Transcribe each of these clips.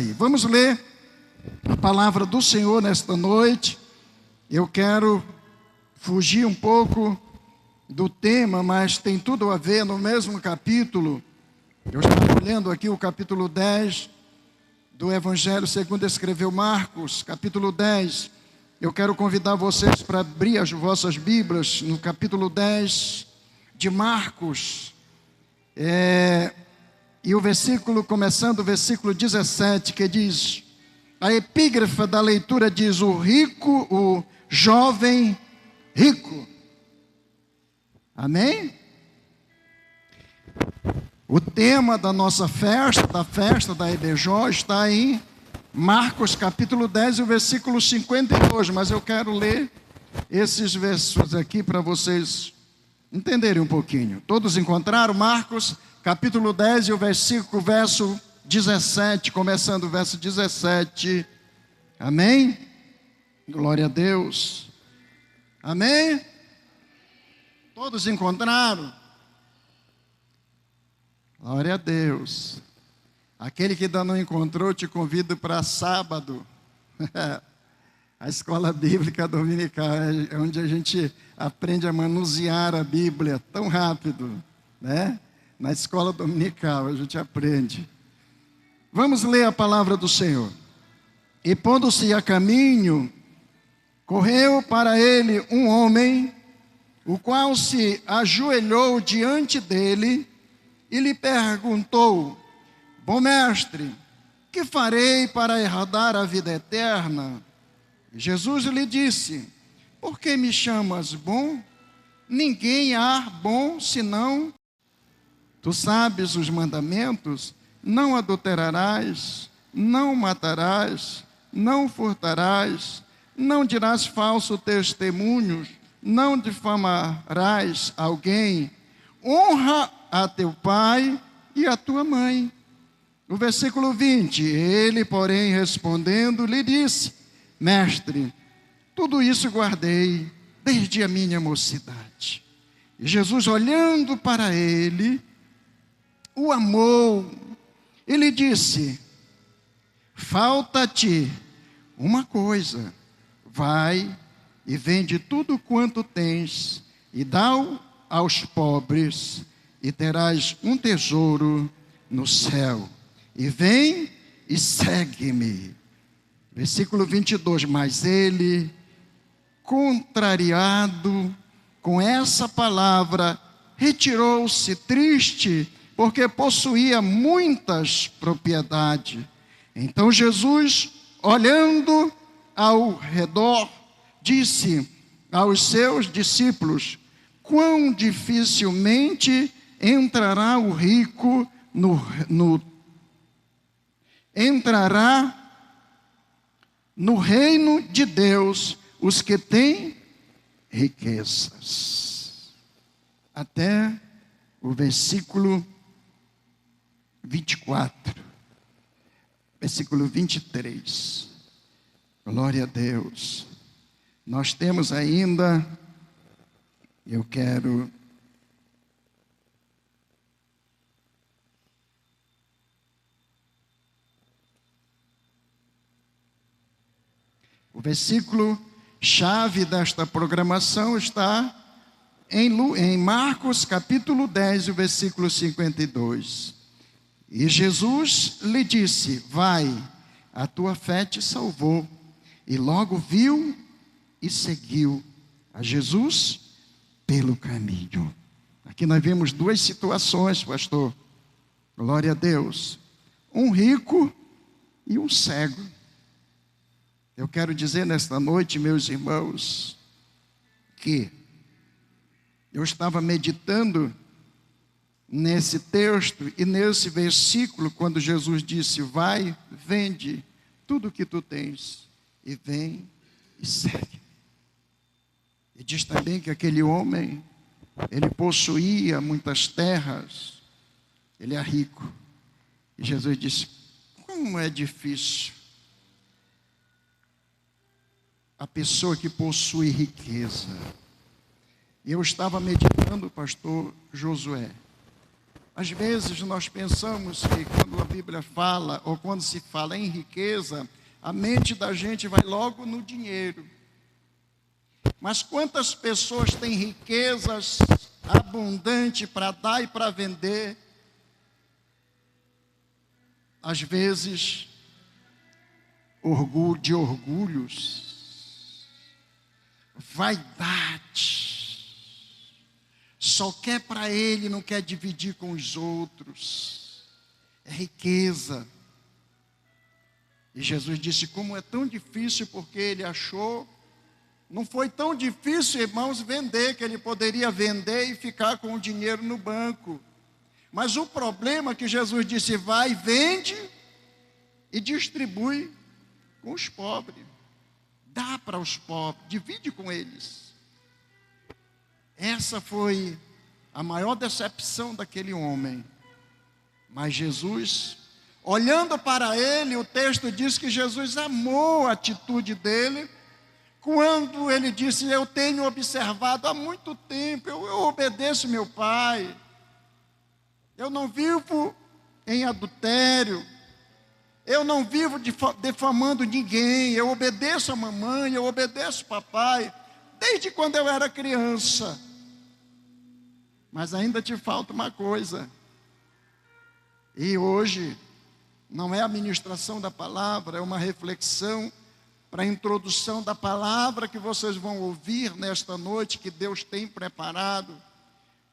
Vamos ler a palavra do Senhor nesta noite. Eu quero fugir um pouco do tema, mas tem tudo a ver no mesmo capítulo. Eu estou olhando aqui o capítulo 10 do Evangelho segundo escreveu Marcos, capítulo 10. Eu quero convidar vocês para abrir as vossas Bíblias no capítulo 10 de Marcos. E o versículo, começando o versículo 17, que diz, a epígrafe da leitura diz, o rico, o jovem rico. Amém? O tema da nossa festa, da EBJ, está em Marcos capítulo 10, o versículo 52, mas eu quero ler esses versos aqui para vocês entenderem um pouquinho. Todos encontraram Marcos capítulo 10 e o verso 17, começando o verso 17. Amém? Glória a Deus. Amém? Todos encontraram? Glória a Deus. Aquele que ainda não encontrou, te convido para sábado. A escola bíblica dominical, é onde a gente aprende a manusear a Bíblia tão rápido, né? Na escola dominical a gente aprende. Vamos ler a palavra do Senhor. E pondo-se a caminho, correu para ele um homem, o qual se ajoelhou diante dele e lhe perguntou, bom mestre, que farei para herdar a vida eterna? E Jesus lhe disse, por que me chamas bom? Ninguém há bom senão tu sabes os mandamentos, não adulterarás, não matarás, não furtarás, não dirás falso testemunho, não difamarás alguém, honra a teu pai e a tua mãe. O versículo 20, ele, porém, respondendo, lhe disse, mestre, tudo isso guardei desde a minha mocidade. E Jesus, olhando para ele, o amou, ele disse, falta-te uma coisa, vai e vende tudo quanto tens e dá-o aos pobres e terás um tesouro no céu, e vem e segue-me. Versículo 22, mas ele, contrariado com essa palavra, retirou-se triste, porque possuía muitas propriedades. Então Jesus, olhando ao redor, disse aos seus discípulos, quão dificilmente entrará o rico entrará no reino de Deus os que têm riquezas. Até o versículo 24, versículo 23. Glória a Deus. Nós temos ainda, eu quero o versículo chave desta programação está em Marcos capítulo 10, o versículo 52. E Jesus lhe disse, vai, a tua fé te salvou. E logo viu e seguiu a Jesus pelo caminho. Aqui nós vemos duas situações, pastor. Glória a Deus. Um rico e um cego. Eu quero dizer nesta noite, meus irmãos, que eu estava meditando nesse texto e nesse versículo, quando Jesus disse, vai, vende tudo o que tu tens e vem e segue. E diz também que aquele homem, ele possuía muitas terras, ele é rico. E Jesus disse, como é difícil a pessoa que possui riqueza. Eu estava meditando, pastor Josué, Às vezes nós pensamos que quando a Bíblia fala, ou quando se fala em riqueza, a mente da gente vai logo no dinheiro. Mas quantas pessoas têm riquezas abundantes para dar e para vender? Às vezes, orgulhos, vaidade, só quer para ele, não quer dividir com os outros, é riqueza. E Jesus disse, como é tão difícil, porque ele achou, não foi tão difícil, irmãos, vender, que ele poderia vender e ficar com o dinheiro no banco. Mas o problema é que Jesus disse, vai, vende e distribui com os pobres. Dá para os pobres, divide com eles. Essa foi a maior decepção daquele homem. Mas Jesus, olhando para ele, o texto diz que Jesus amou a atitude dele, quando ele disse, eu tenho observado há muito tempo, eu obedeço meu pai, eu não vivo em adultério, eu não vivo defamando ninguém, eu obedeço a mamãe, eu obedeço o papai, desde quando eu era criança. Mas ainda te falta uma coisa. E hoje, não é a ministração da palavra, é uma reflexão para a introdução da palavra que vocês vão ouvir nesta noite, que Deus tem preparado.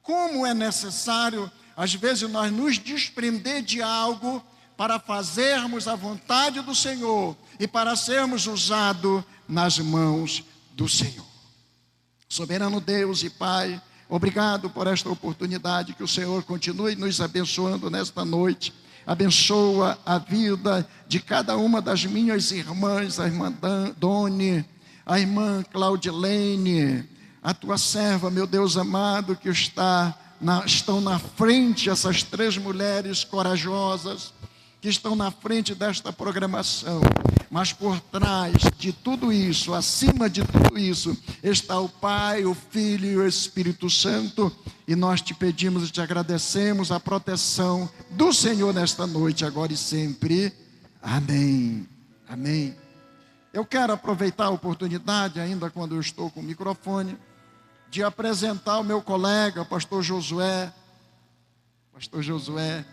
Como é necessário, às vezes, nós nos desprender de algo para fazermos a vontade do Senhor e para sermos usados nas mãos do Senhor. Soberano Deus e Pai, obrigado por esta oportunidade, que o Senhor continue nos abençoando nesta noite. Abençoa a vida de cada uma das minhas irmãs, a irmã Doni, a irmã Claudilene, a tua serva, meu Deus amado, que estão na frente, essas 3 mulheres corajosas, que estão na frente desta programação. Mas por trás de tudo isso, acima de tudo isso, está o Pai, o Filho e o Espírito Santo. E nós te pedimos e te agradecemos a proteção do Senhor nesta noite, agora e sempre. Amém. Amém. Eu quero aproveitar a oportunidade, ainda quando eu estou com o microfone, de apresentar o meu colega, pastor Josué. Pastor Josué.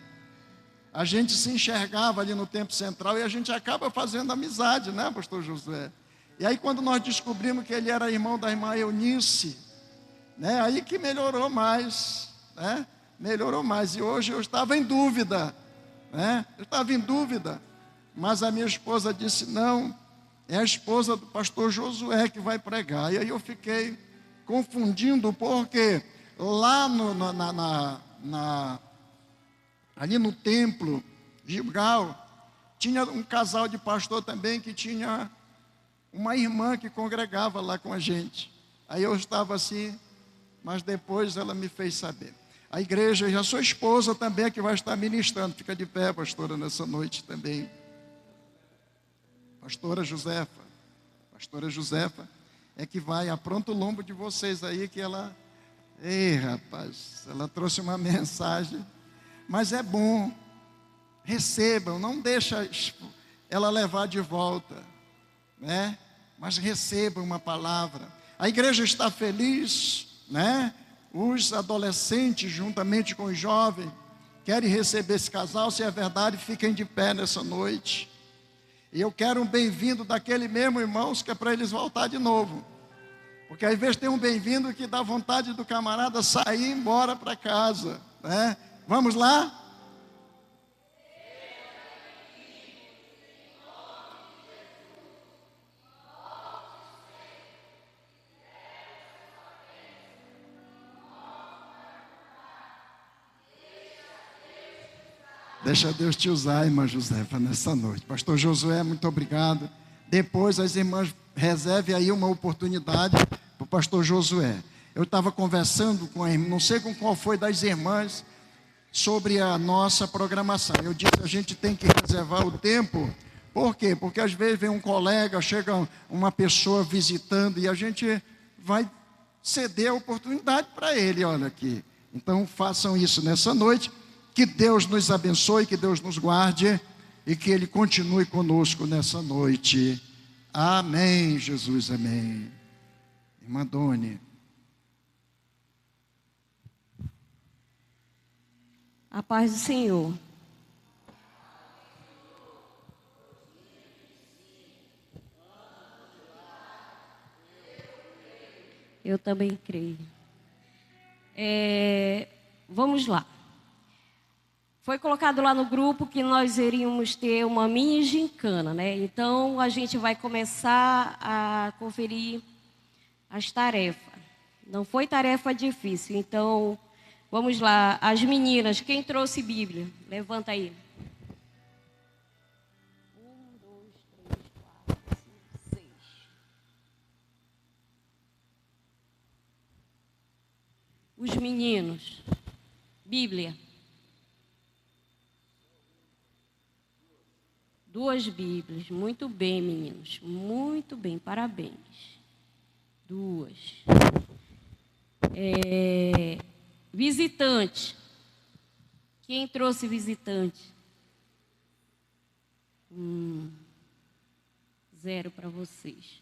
A gente se enxergava ali no Templo Central e a gente acaba fazendo amizade, né, pastor Josué? E aí quando nós descobrimos que ele era irmão da irmã Eunice, né, aí que melhorou mais, né? Melhorou mais. E hoje eu estava em dúvida, né? Eu estava em dúvida, mas a minha esposa disse, não, é a esposa do pastor Josué que vai pregar. E aí eu fiquei confundindo, porque lá ali no templo, Gilgal, tinha um casal de pastor também que tinha uma irmã que congregava lá com a gente. Aí eu estava assim, mas depois ela me fez saber. A igreja e a sua esposa também é que vai estar ministrando. Fica de pé, pastora, nessa noite também. Pastora Josefa. Pastora Josefa é que vai, apronta o lombo de vocês aí, que ela... Ei, rapaz, ela trouxe uma mensagem. Mas é bom, recebam, não deixa ela levar de volta, né? Mas recebam uma palavra. A igreja está feliz, né? Os adolescentes, juntamente com os jovens, querem receber esse casal. Se é verdade, fiquem de pé nessa noite. E eu quero um bem-vindo daquele mesmo, irmãos, que é para eles voltar de novo. Porque às vezes tem um bem-vindo que dá vontade do camarada sair e ir embora para casa, né? Vamos lá? Deixa Deus te usar, irmã Josefa, nessa noite. Pastor Josué, muito obrigado. Depois as irmãs reservem aí uma oportunidade para o pastor Josué. Eu estava conversando com a irmã, não sei com qual foi das irmãs, sobre a nossa programação. Eu disse que a gente tem que reservar o tempo. Por quê? Porque às vezes vem um colega, chega uma pessoa visitando e a gente vai ceder a oportunidade para ele, olha aqui. Então façam isso nessa noite. Que Deus nos abençoe, que Deus nos guarde e que Ele continue conosco nessa noite. Amém, Jesus, amém. Irmã Doni. A paz do Senhor. Eu também creio. Vamos lá. Foi colocado lá no grupo que nós iríamos ter uma mini gincana, né? Então, a gente vai começar a conferir as tarefas. Não foi tarefa difícil, então, vamos lá. As meninas, quem trouxe Bíblia? Levanta aí. 1, 2, 3, 4, 5, 6. Os meninos, Bíblia. 2 Bíblias. Muito bem, meninos. Muito bem, parabéns. 2. Visitante. Quem trouxe visitante? 0 para vocês.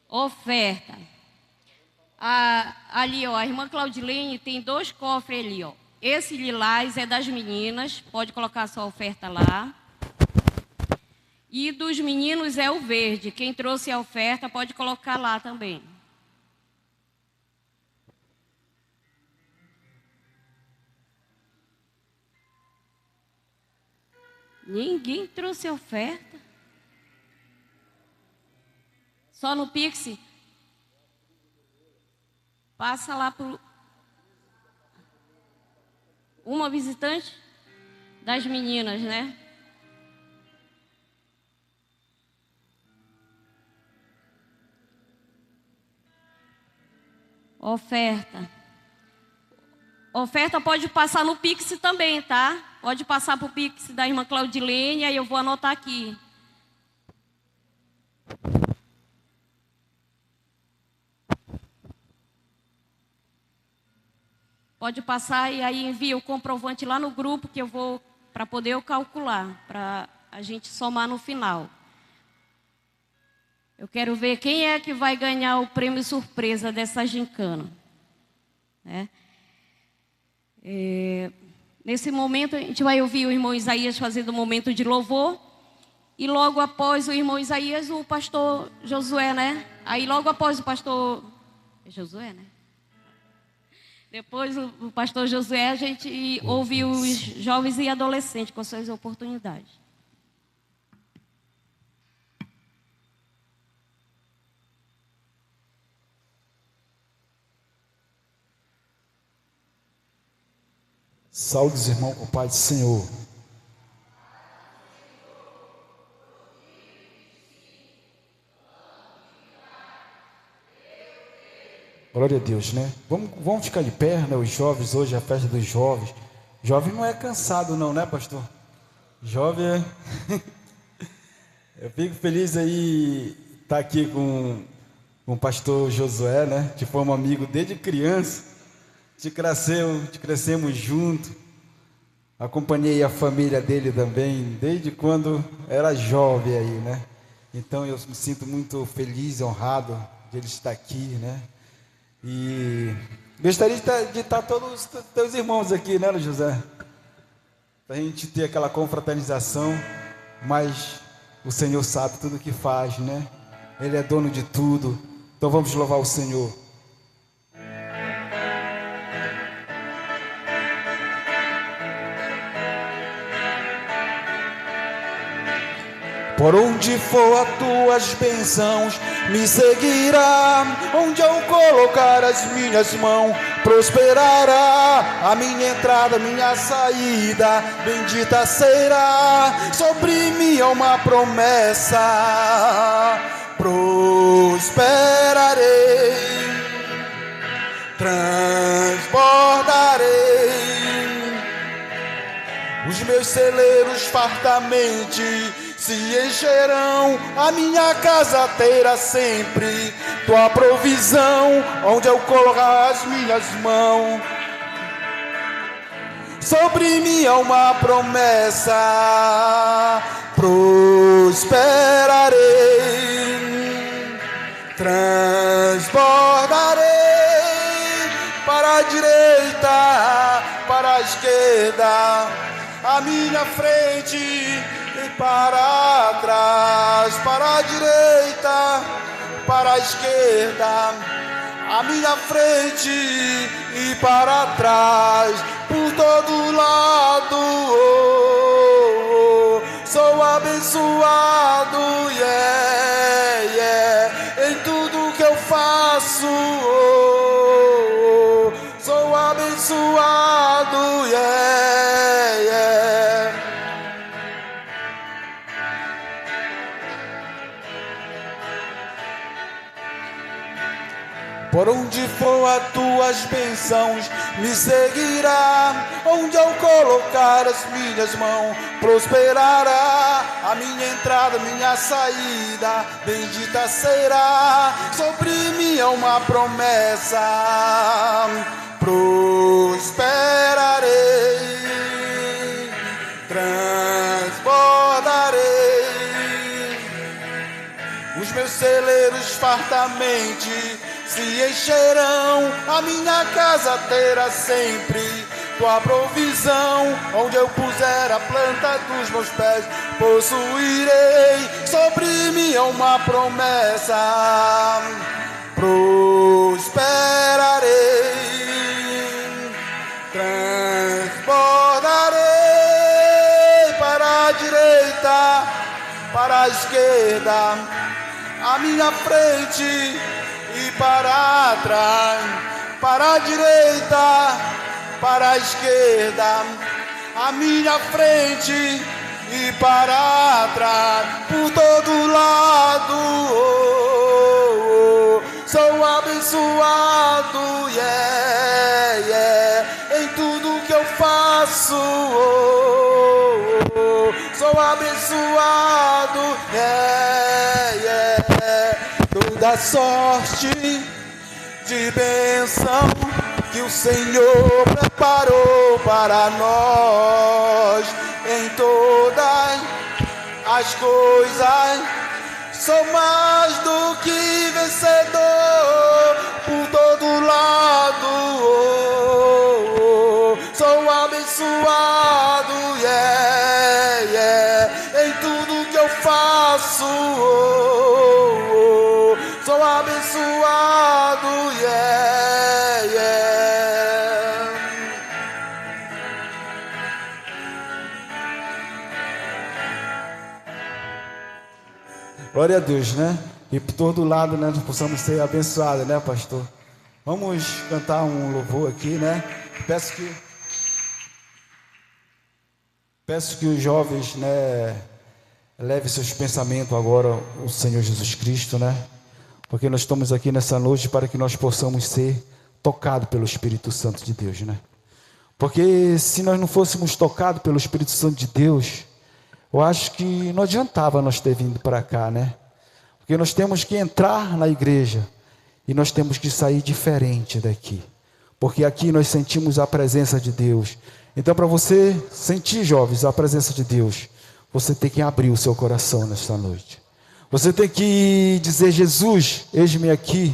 Oferta. Ali, ó, a irmã Claudilene tem 2 cofres ali, ó. Esse lilás é das meninas. Pode colocar a sua oferta lá. E dos meninos é o verde. Quem trouxe a oferta pode colocar lá também. Ninguém trouxe a oferta. Só no Pix. Passa lá por uma visitante das meninas, né? Oferta. Oferta pode passar no Pix também, tá? Pode passar para o Pix da irmã Claudilene, aí eu vou anotar aqui. Pode passar e aí envia o comprovante lá no grupo que eu vou, para poder eu calcular, para a gente somar no final. Eu quero ver quem é que vai ganhar o prêmio surpresa dessa gincana. Né? Nesse momento, a gente vai ouvir o irmão Isaías fazendo um momento de louvor. E logo após o irmão Isaías, o pastor Josué, né? Aí logo após o pastor... É Josué, né? Depois o pastor Josué, a gente ouve os jovens e adolescentes com suas oportunidades. Saúde, irmãos, com o Pai do Senhor. Glória a Deus, né? Vamos ficar de pé, né? Os jovens, hoje é a festa dos jovens. Jovem não é cansado não, né, pastor? Jovem é... Eu fico feliz aí estar aqui com o pastor Josué, né? Que foi um amigo desde criança. Te crescemos junto. Acompanhei a família dele também, desde quando era jovem aí, né? Então eu me sinto muito feliz e honrado de ele estar aqui, né? E gostaria de estar todos os teus irmãos aqui, né, José? Para a gente ter aquela confraternização, mas o Senhor sabe tudo o que faz, né? Ele é dono de tudo. Então vamos louvar o Senhor. Por onde for as tuas bênçãos me seguirá, onde eu colocar as minhas mãos prosperará, a minha entrada, minha saída, bendita será, sobre mim é uma promessa, prosperarei, transbordarei, os meus celeiros fartamente se encherão, a minha casa terá sempre tua provisão, onde eu colocar as minhas mãos. sobre mim há uma promessa: prosperarei, transbordarei para a direita, para a esquerda, à minha frente e para trás, para a direita, para a esquerda, à minha frente e para trás, por todo lado. Sou abençoado, yeah, yeah, em tudo que eu faço. Sou abençoado, yeah, yeah. Por onde for as tuas bênçãos me seguirá, onde eu colocar as minhas mãos prosperará. A minha entrada, minha saída, bendita será. Sobre mim é uma promessa: prosperarei, transbordarei. Os meus celeiros fartamente se encherão, a minha casa terá sempre tua provisão. Onde eu puser a planta dos meus pés, possuirei. Sobre mim é uma promessa: prosperarei, transbordarei para a direita, para a esquerda, à minha frente e para trás, para a direita, para a esquerda, à minha frente e para trás, por todo lado. Sou abençoado, yeah, yeah, em tudo que eu faço. Sou abençoado, yeah, yeah. Toda sorte de bênção que o Senhor preparou para nós, em todas as coisas sou mais do que vencedor, por todo lado. Sou abençoado, yeah, yeah, em tudo que eu faço. Sou abençoado, yeah, yeah. Glória a Deus, né? E por todo lado, né, nós possamos ser abençoados, né, pastor? Vamos cantar um louvor aqui, né? Peço que os jovens, né, levem seus pensamentos agora ao Senhor Jesus Cristo, né? Porque nós estamos aqui nessa noite para que nós possamos ser tocados pelo Espírito Santo de Deus, né? Porque se nós não fôssemos tocados pelo Espírito Santo de Deus, eu acho que não adiantava nós ter vindo para cá, né? Porque nós temos que entrar na igreja e nós temos que sair diferente daqui. Porque aqui nós sentimos a presença de Deus. Então, para você sentir, jovens, a presença de Deus, você tem que abrir o seu coração nesta noite. Você tem que dizer: Jesus, eis-me aqui,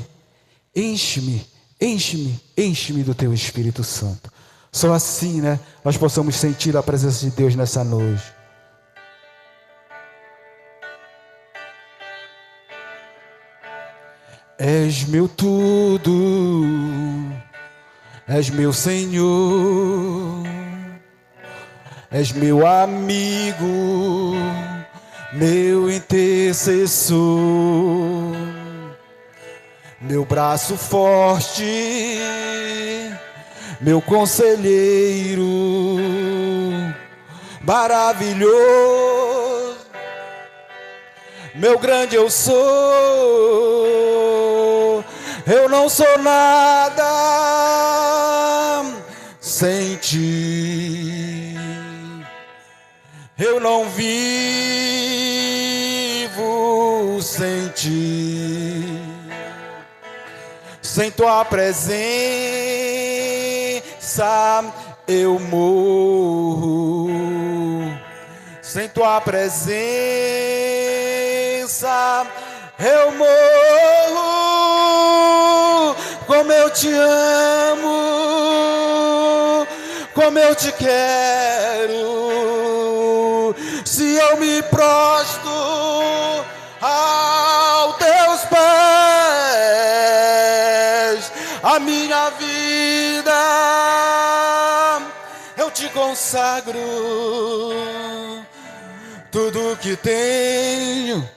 enche-me, enche-me, enche-me do teu Espírito Santo. Só assim, né, nós possamos sentir a presença de Deus nessa noite. És meu tudo, és meu Senhor, és meu amigo, meu intercessor, meu braço forte, meu conselheiro, maravilhoso, meu grande eu sou. Eu não sou nada sem ti. Eu não vivo sem ti. Sem tua presença eu morro. Sem tua presença, eu morro. Como eu te amo, como eu te quero. Se eu me prostro aos teus pés, a minha vida eu te consagro. Tudo que tenho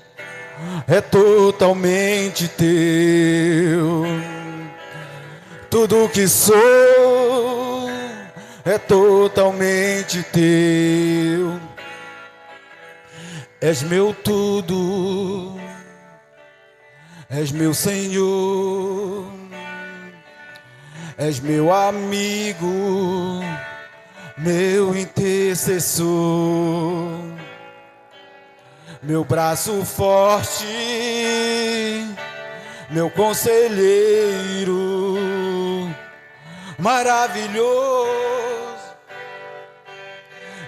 é totalmente teu. Tudo que sou é totalmente teu. És meu tudo, és meu Senhor, és meu amigo, meu intercessor, meu braço forte, meu conselheiro, maravilhoso,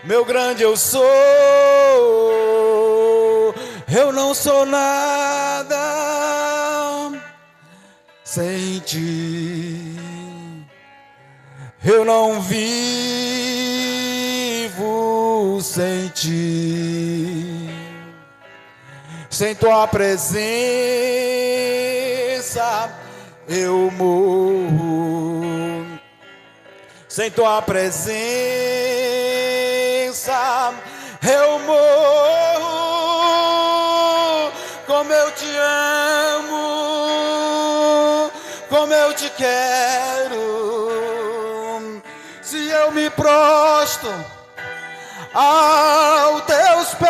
meu grande eu sou. Eu não sou nada sem ti. Eu não vivo sem ti. Sem tua presença eu morro. Sem tua presença eu morro. Como eu te amo, como eu te quero. Se eu me prostro aos teus pés,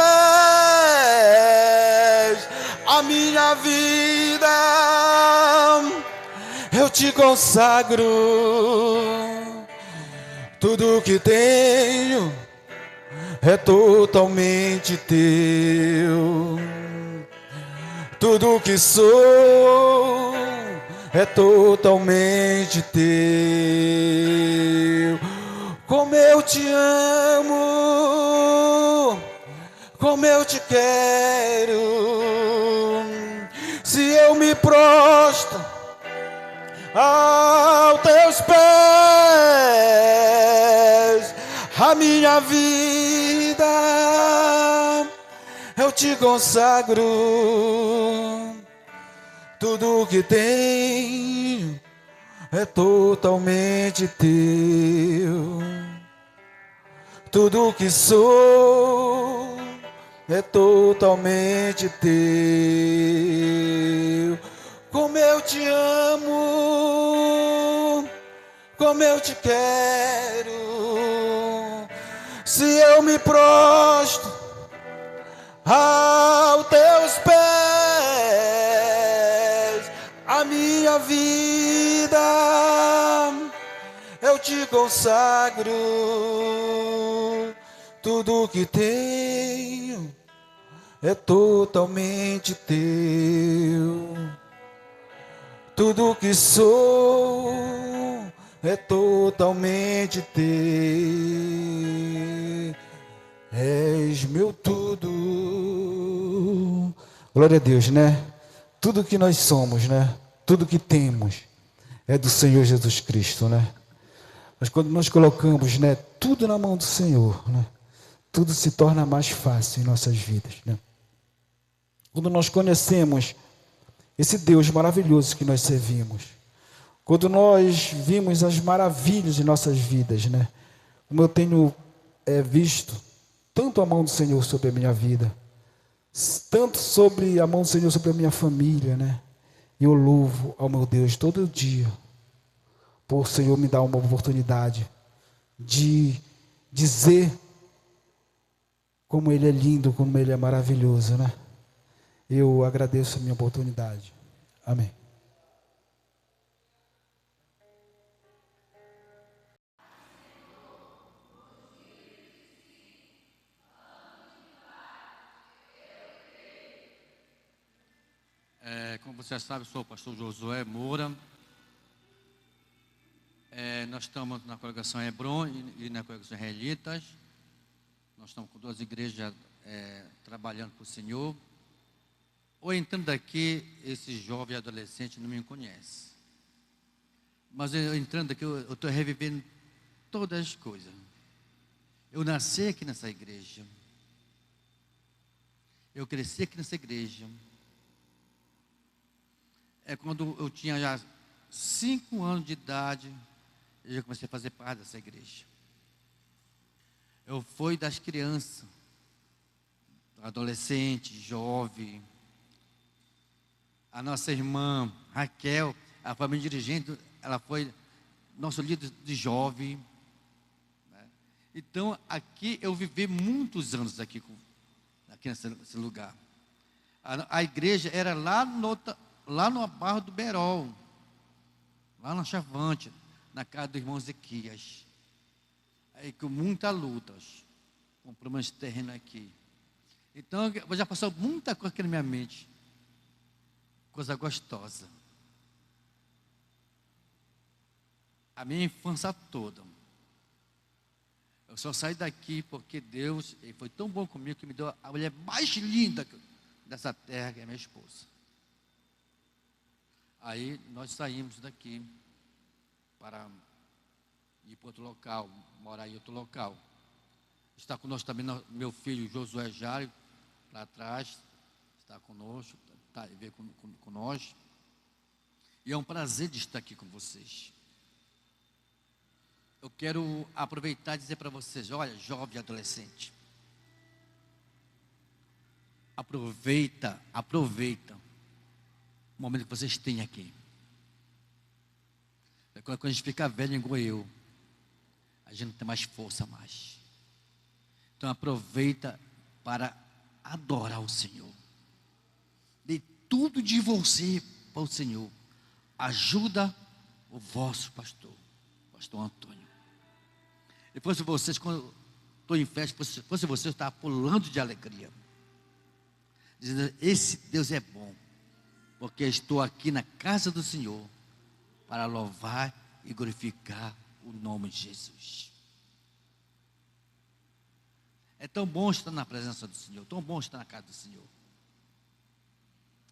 a minha vida eu te consagro. Tudo que tenho é totalmente teu. Tudo que sou é totalmente teu. Como eu te amo, como eu te quero. Se eu me prostro aos teus pés, a minha vida eu te consagro. Tudo que tenho é totalmente teu. Tudo que sou é totalmente teu. Como eu te amo, como eu te quero. Se eu me prostro aos teus pés, a minha vida eu te consagro. Tudo que tenho é totalmente teu. Tudo que sou é totalmente teu. És meu tudo. Glória a Deus, né? Tudo que nós somos, né? Tudo que temos é do Senhor Jesus Cristo, né? Mas quando nós colocamos, né, tudo na mão do Senhor, né, tudo se torna mais fácil em nossas vidas, né? Quando nós conhecemos esse Deus maravilhoso que nós servimos, quando nós vimos as maravilhas de nossas vidas, né? Como eu tenho visto tanto a mão do Senhor sobre a minha vida, tanto sobre a mão do Senhor sobre a minha família, né? Eu louvo ao meu Deus todo dia, por o Senhor me dar uma oportunidade de dizer como Ele é lindo, como Ele é maravilhoso, né? Eu agradeço a minha oportunidade. Amém. Como você sabe, eu sou o pastor Josué Moura. Nós estamos na congregação Hebron e na congregação Israelitas. Nós estamos com 2 igrejas trabalhando para o Senhor. Ou entrando aqui, esse jovem adolescente não me conhece. Mas eu entrando aqui, eu estou revivendo todas as coisas. Eu nasci aqui nessa igreja. Eu cresci aqui nessa igreja. Quando eu tinha já 5 anos de idade, eu já comecei a fazer parte dessa igreja. Eu fui das crianças, adolescente, jovem. A nossa irmã Raquel, a família dirigente, ela foi nosso líder de jovem. Então, aqui eu vivi muitos anos aqui nesse lugar. A igreja era lá no bairro do Berol, lá na Chavante, na casa do irmão Ezequias. Aí com muitas lutas, com problemas de terreno aqui. Então, já passou muita coisa aqui na minha mente. Coisa gostosa. A minha infância toda. Eu só saí daqui porque Deus foi tão bom comigo que me deu a mulher mais linda dessa terra, que é minha esposa. Aí nós saímos daqui para ir para outro local, morar em outro local. Está conosco também meu filho Josué Jário, lá atrás, está conosco, veio com nós. E é um prazer de estar aqui com vocês. Eu quero aproveitar e dizer para vocês, olha, jovem e adolescente, aproveita o momento que vocês têm aqui. Quando a gente fica velho igual eu, a gente não tem mais força mais. Então aproveita para adorar o Senhor. Dê tudo de você para o Senhor. Ajuda o vosso pastor Antônio. E fosse vocês, quando estou em festa, fosse vocês, estava pulando de alegria. Dizendo, esse Deus é bom, porque estou aqui na casa do Senhor para louvar e glorificar o nome de Jesus. É tão bom estar na presença do Senhor, tão bom estar na casa do Senhor.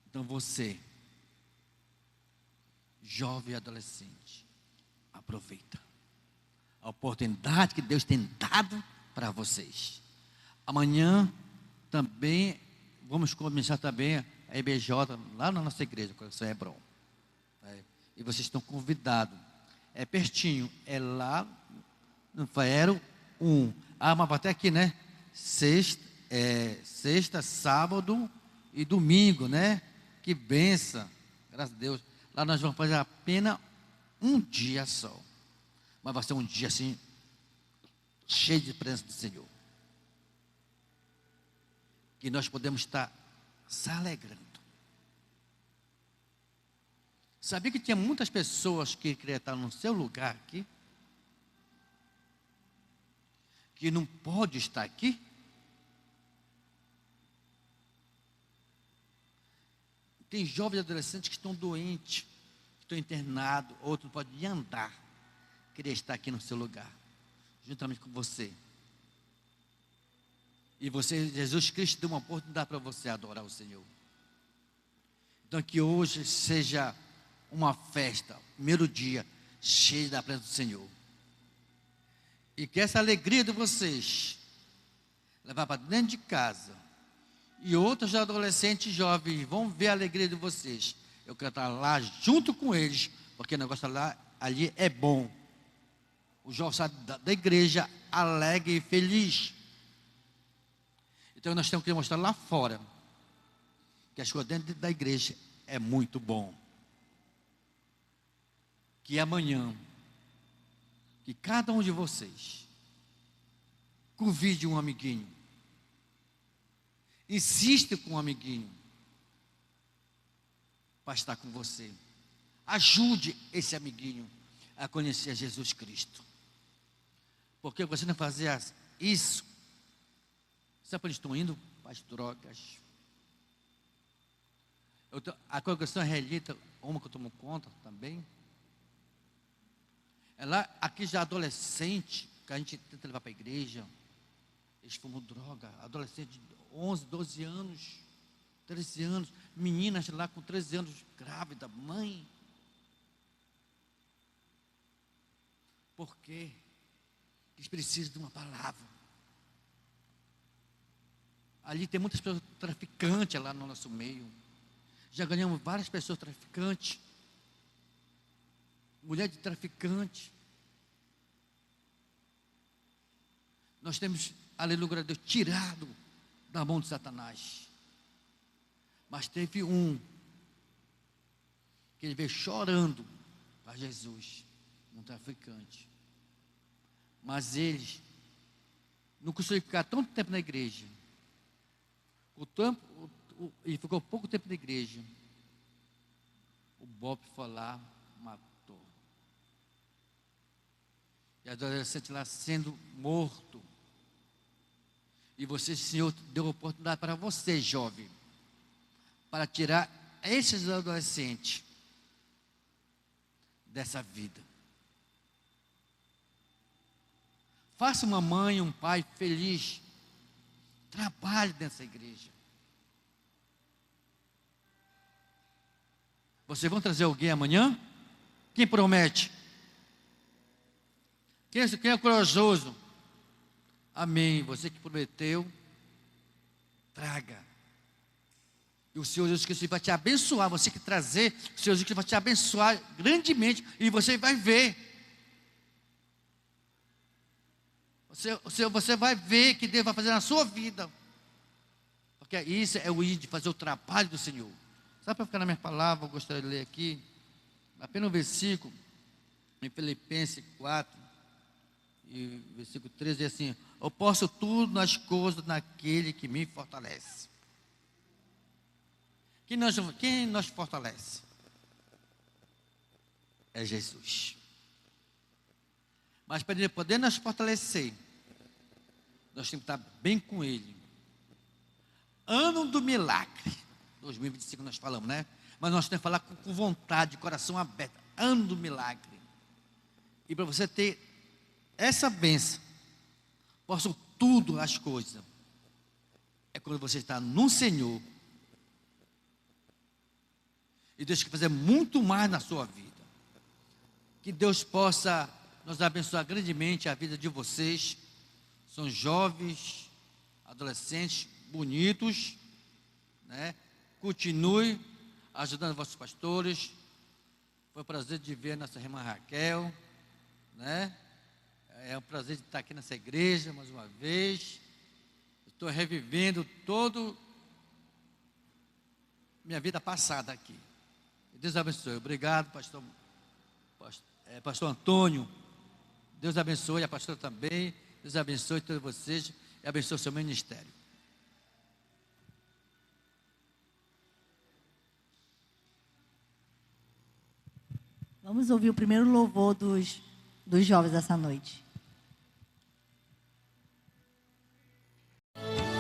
Então você, jovem e adolescente, aproveita a oportunidade que Deus tem dado para vocês. Amanhã também vamos começar também a EBJ lá na nossa igreja, Congregação Hebron. E vocês estão convidados. É pertinho, é lá no Faero 1. Mas vai até aqui, né? Sexta, sábado e domingo, né? Que benção, graças a Deus. Lá nós vamos fazer apenas um dia só. Mas vai ser um dia assim, cheio de presença do Senhor. Que nós podemos estar se alegrando. Sabia que tinha muitas pessoas que queriam estar no seu lugar aqui? Que não pode estar aqui? Tem jovens e adolescentes que estão doentes, que estão internados, outros não podem nem andar. Queria estar aqui no seu lugar, juntamente com você. E você, Jesus Cristo, deu uma oportunidade para você adorar o Senhor. Então que hoje seja uma festa, primeiro dia, cheio da presença do Senhor. E que essa alegria de vocês levar para dentro de casa. E outros adolescentes jovens vão ver a alegria de vocês. Eu quero estar lá junto com eles, porque o negócio ali é bom. O jovem sai da igreja alegre e feliz. Então nós temos que mostrar lá fora que as coisas dentro da igreja é muito bom. Que amanhã, que cada um de vocês convide um amiguinho, insiste com um amiguinho para estar com você. Ajude esse amiguinho a conhecer Jesus Cristo. Porque você não fazia isso, sabe para eles estão indo para as drogas. A congregação israelita, uma que eu tomo conta também, Ela, aqui já adolescente, que a gente tenta levar para a igreja, eles fumam droga, adolescente de 11, 12 anos, 13 anos, meninas lá com 13 anos, grávida, mãe. Por quê? Eles precisam de uma palavra. Ali tem muitas pessoas traficantes lá no nosso meio. Já ganhamos várias pessoas traficantes. Mulher de traficante. Nós temos, aleluia, Deus, tirado da mão de Satanás. Mas teve um que ele veio chorando para Jesus, um traficante. Mas ele não conseguiu ficar tanto tempo na igreja. Ele ficou pouco tempo na igreja. O Bob foi lá, matou. E a adolescente lá sendo morto. E você, Senhor, deu oportunidade para você, jovem, para tirar esses adolescentes dessa vida. Faça uma mãe, um pai feliz. Trabalhe nessa igreja. Vocês vão trazer alguém amanhã? Quem promete? Quem é corajoso? Amém. Você que prometeu, traga. E o Senhor Jesus Cristo vai te abençoar. Você que trazer, o Senhor Jesus Cristo vai te abençoar grandemente. E você vai ver. Você vai ver que Deus vai fazer na sua vida. Porque isso é o ir de fazer o trabalho do Senhor. Sabe, para ficar na minha palavra, eu gostaria de ler aqui, apenas um versículo, em Filipenses 4, e versículo 13, diz assim: eu posso tudo nas coisas naquele que me fortalece. Quem nos fortalece? É Jesus. Mas para Ele poder nos fortalecer, nós temos que estar bem com Ele. Ano do milagre. 2025 nós falamos, né? Mas nós temos que falar com vontade, de coração aberto. Ano do milagre. E para você ter essa bênção, possam tudo as coisas, é quando você está no Senhor. E Deus quer fazer muito mais na sua vida. Que Deus possa nos abençoar grandemente a vida de vocês. São jovens, adolescentes, bonitos, né? Continue ajudando vossos pastores. Foi um prazer de ver nossa irmã Raquel, né? É um prazer de estar aqui nessa igreja mais uma vez. Estou revivendo todo minha vida passada aqui. Deus abençoe. Obrigado, pastor Antônio. Deus abençoe, a pastora também. Deus abençoe todos vocês e abençoe o seu ministério. Vamos ouvir o primeiro louvor dos jovens essa noite. Thank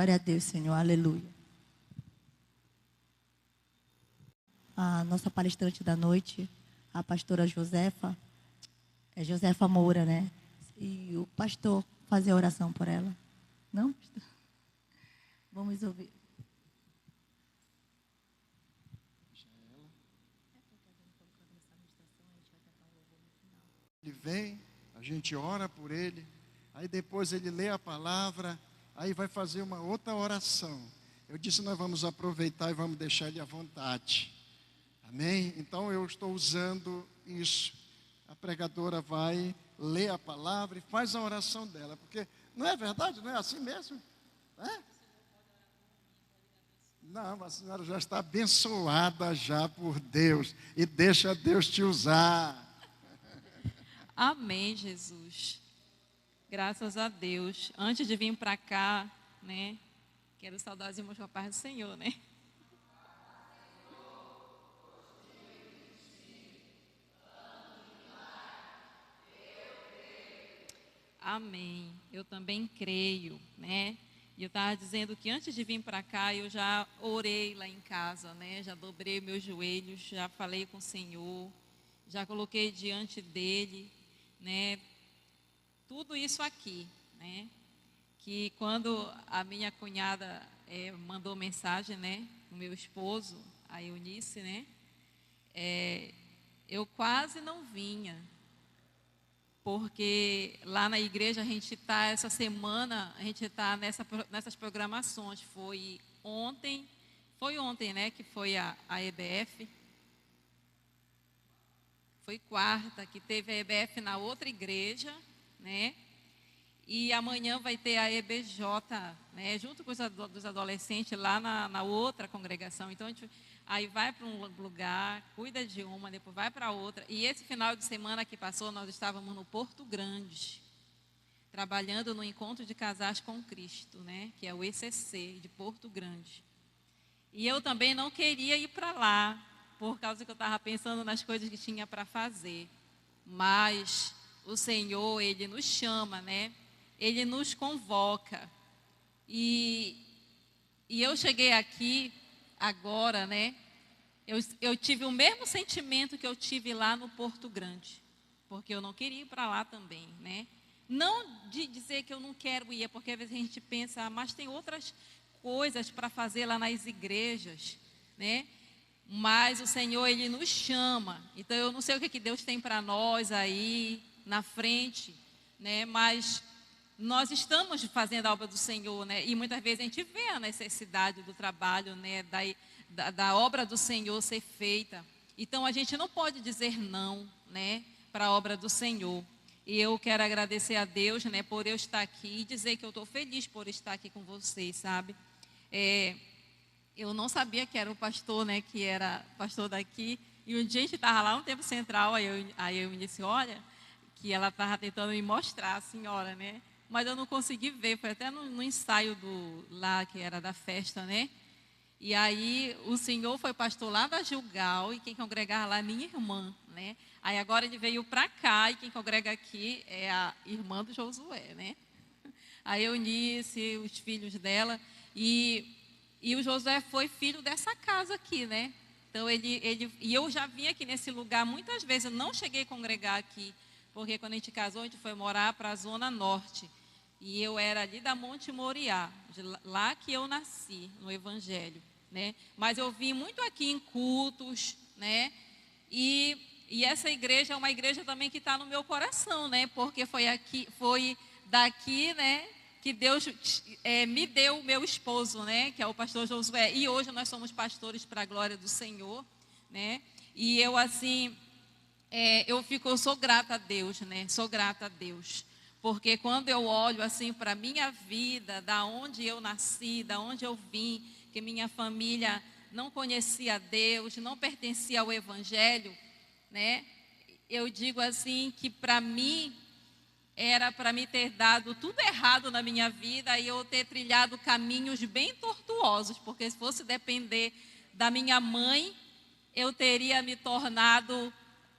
Glória a Deus, Senhor. Aleluia. A nossa palestrante da noite, a pastora Josefa, é Josefa Moura, né? E o pastor fazer a oração por ela. Não? Vamos ouvir. Ele vem, a gente ora por ele, aí depois ele lê a palavra, aí vai fazer uma outra oração. Eu disse, nós vamos aproveitar e vamos deixar ele à vontade. Amém? Então eu estou usando isso. A pregadora vai ler a palavra e faz a oração dela, porque não é verdade, não é assim mesmo? É? Não, a senhora já está abençoada já por Deus e deixa Deus te usar. Amém, Jesus. Graças a Deus. Antes de vir para cá, né? Quero saudar os irmãos com a paz do Senhor, né? Amém. Eu também creio, né? E eu estava dizendo que antes de vir para cá, eu já orei lá em casa, né? Já dobrei meus joelhos, já falei com o Senhor, já coloquei diante dele, né? Tudo isso aqui, né? Que quando a minha cunhada mandou mensagem, né? O meu esposo, a Eunice, né? Eu quase não vinha. Porque lá na igreja a gente está, essa semana, a gente está nessas programações. Foi ontem, né, que foi a EBF. Foi quarta, que teve a EBF na outra igreja, né? E amanhã vai ter a EBJ, né, junto com dos adolescentes lá na outra congregação. Então, a gente aí vai para um lugar, cuida de uma, depois vai para outra. E esse final de semana que passou, nós estávamos no Porto Grande, trabalhando no Encontro de Casais com Cristo, né, que é o ECC de Porto Grande. E eu também não queria ir para lá, por causa que eu estava pensando nas coisas que tinha para fazer. Mas o Senhor, Ele nos chama, né? Ele nos convoca. E eu cheguei aqui agora, né? Eu tive o mesmo sentimento que eu tive lá no Porto Grande, porque eu não queria ir para lá também, né? Não de dizer que eu não quero ir, porque às vezes a gente pensa, mas tem outras coisas para fazer lá nas igrejas, né? Mas o Senhor, Ele nos chama. Então eu não sei o que Deus tem para nós aí na frente, né? Mas nós estamos fazendo a obra do Senhor, né? E muitas vezes a gente vê a necessidade do trabalho, né? Da obra do Senhor ser feita. Então a gente não pode dizer não, né? Para a obra do Senhor. E eu quero agradecer a Deus, né? Por eu estar aqui e dizer que eu estou feliz por estar aqui com vocês, sabe? Eu não sabia que era o pastor, né? Que era pastor daqui. E um dia a gente estava lá no Tempo Central, aí eu me disse, olha, que ela estava tentando me mostrar a senhora, né? Mas eu não consegui ver, foi até no ensaio lá, que era da festa, né? E aí o senhor foi pastor lá da Gilgal, e quem congregava lá é minha irmã, né? Aí agora ele veio para cá, e quem congrega aqui é a irmã do Josué, né? A Eunice, os filhos dela, e o Josué foi filho dessa casa aqui, né? Então e eu já vim aqui nesse lugar muitas vezes, eu não cheguei a congregar aqui, porque quando a gente casou, a gente foi morar para a Zona Norte. E eu era ali da Monte Moriá, lá que eu nasci, no Evangelho, né? Mas eu vim muito aqui em cultos, né? E essa igreja é uma igreja também que está no meu coração, né? Porque foi daqui, né? Que Deus me deu o meu esposo, né? Que é o pastor Josué. E hoje nós somos pastores para a glória do Senhor, né? E eu, assim, eu sou grata a Deus, né? Sou grata a Deus. Porque quando eu olho, assim, para a minha vida, da onde eu nasci, da onde eu vim, que minha família não conhecia Deus, não pertencia ao Evangelho, né? Eu digo assim que para mim, era para me ter dado tudo errado na minha vida e eu ter trilhado caminhos bem tortuosos, porque se fosse depender da minha mãe, eu teria me tornado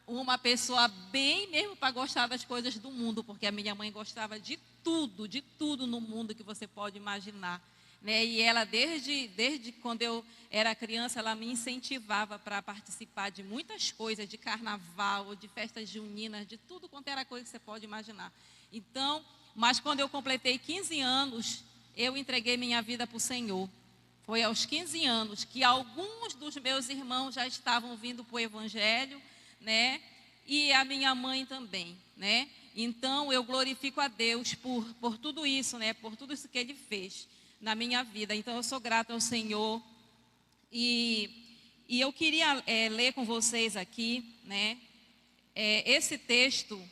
uma pessoa bem mesmo para gostar das coisas do mundo, porque a minha mãe gostava de tudo no mundo que você pode imaginar. né? E ela, desde quando eu era criança, ela me incentivava para participar de muitas coisas, de carnaval, de festas juninas, de tudo quanto era coisa que você pode imaginar. Então, mas quando eu completei 15 anos, eu entreguei minha vida para o Senhor. Foi aos 15 anos que alguns dos meus irmãos já estavam vindo para o Evangelho, né? E a minha mãe também, né? Então, eu glorifico a Deus por tudo isso, né? Por tudo isso que Ele fez na minha vida. Então, eu sou grata ao Senhor. E eu queria ler com vocês aqui, né? Esse texto,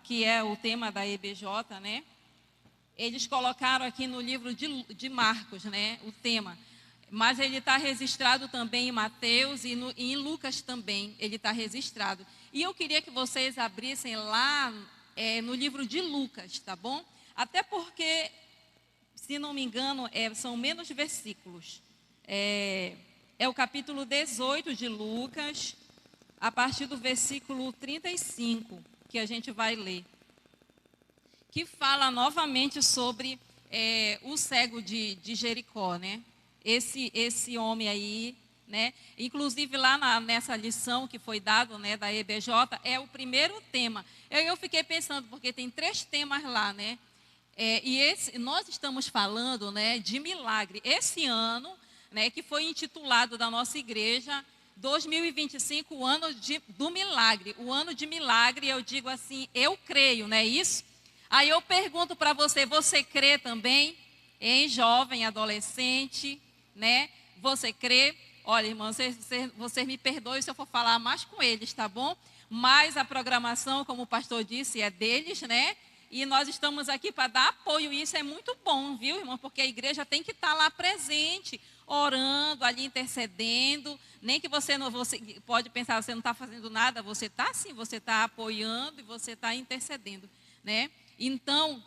que é o tema da EBJ, né? Eles colocaram aqui no livro de Marcos, né? O tema. Mas ele está registrado também em Mateus e em Lucas também, ele está registrado. E eu queria que vocês abrissem lá no livro de Lucas, tá bom? Até porque, se não me engano, são menos versículos. É o capítulo 18 de Lucas, a partir do versículo 35, que a gente vai ler. Que fala novamente sobre o cego de Jericó, né? Esse homem aí, né? Inclusive lá nessa lição que foi dada, né, da EBJ, é o primeiro tema. Eu fiquei pensando, porque tem 3 temas lá, né? Nós estamos falando, né, de milagre. Esse ano, né, que foi intitulado da nossa igreja, 2025, o ano do milagre. O ano de milagre, eu digo assim, eu creio, não é isso? Aí eu pergunto para você, você crê também? Em jovem, adolescente, né? Você crê? Olha, irmãos, vocês me perdoem se eu for falar mais com eles, tá bom? Mas a programação, como o pastor disse, é deles, né? E nós estamos aqui para dar apoio, e isso é muito bom, viu, irmão? Porque a igreja tem que estar lá presente, orando, ali intercedendo. Nem que você pode pensar, você não está fazendo nada, você está sim, você está apoiando e você está intercedendo, né? Então,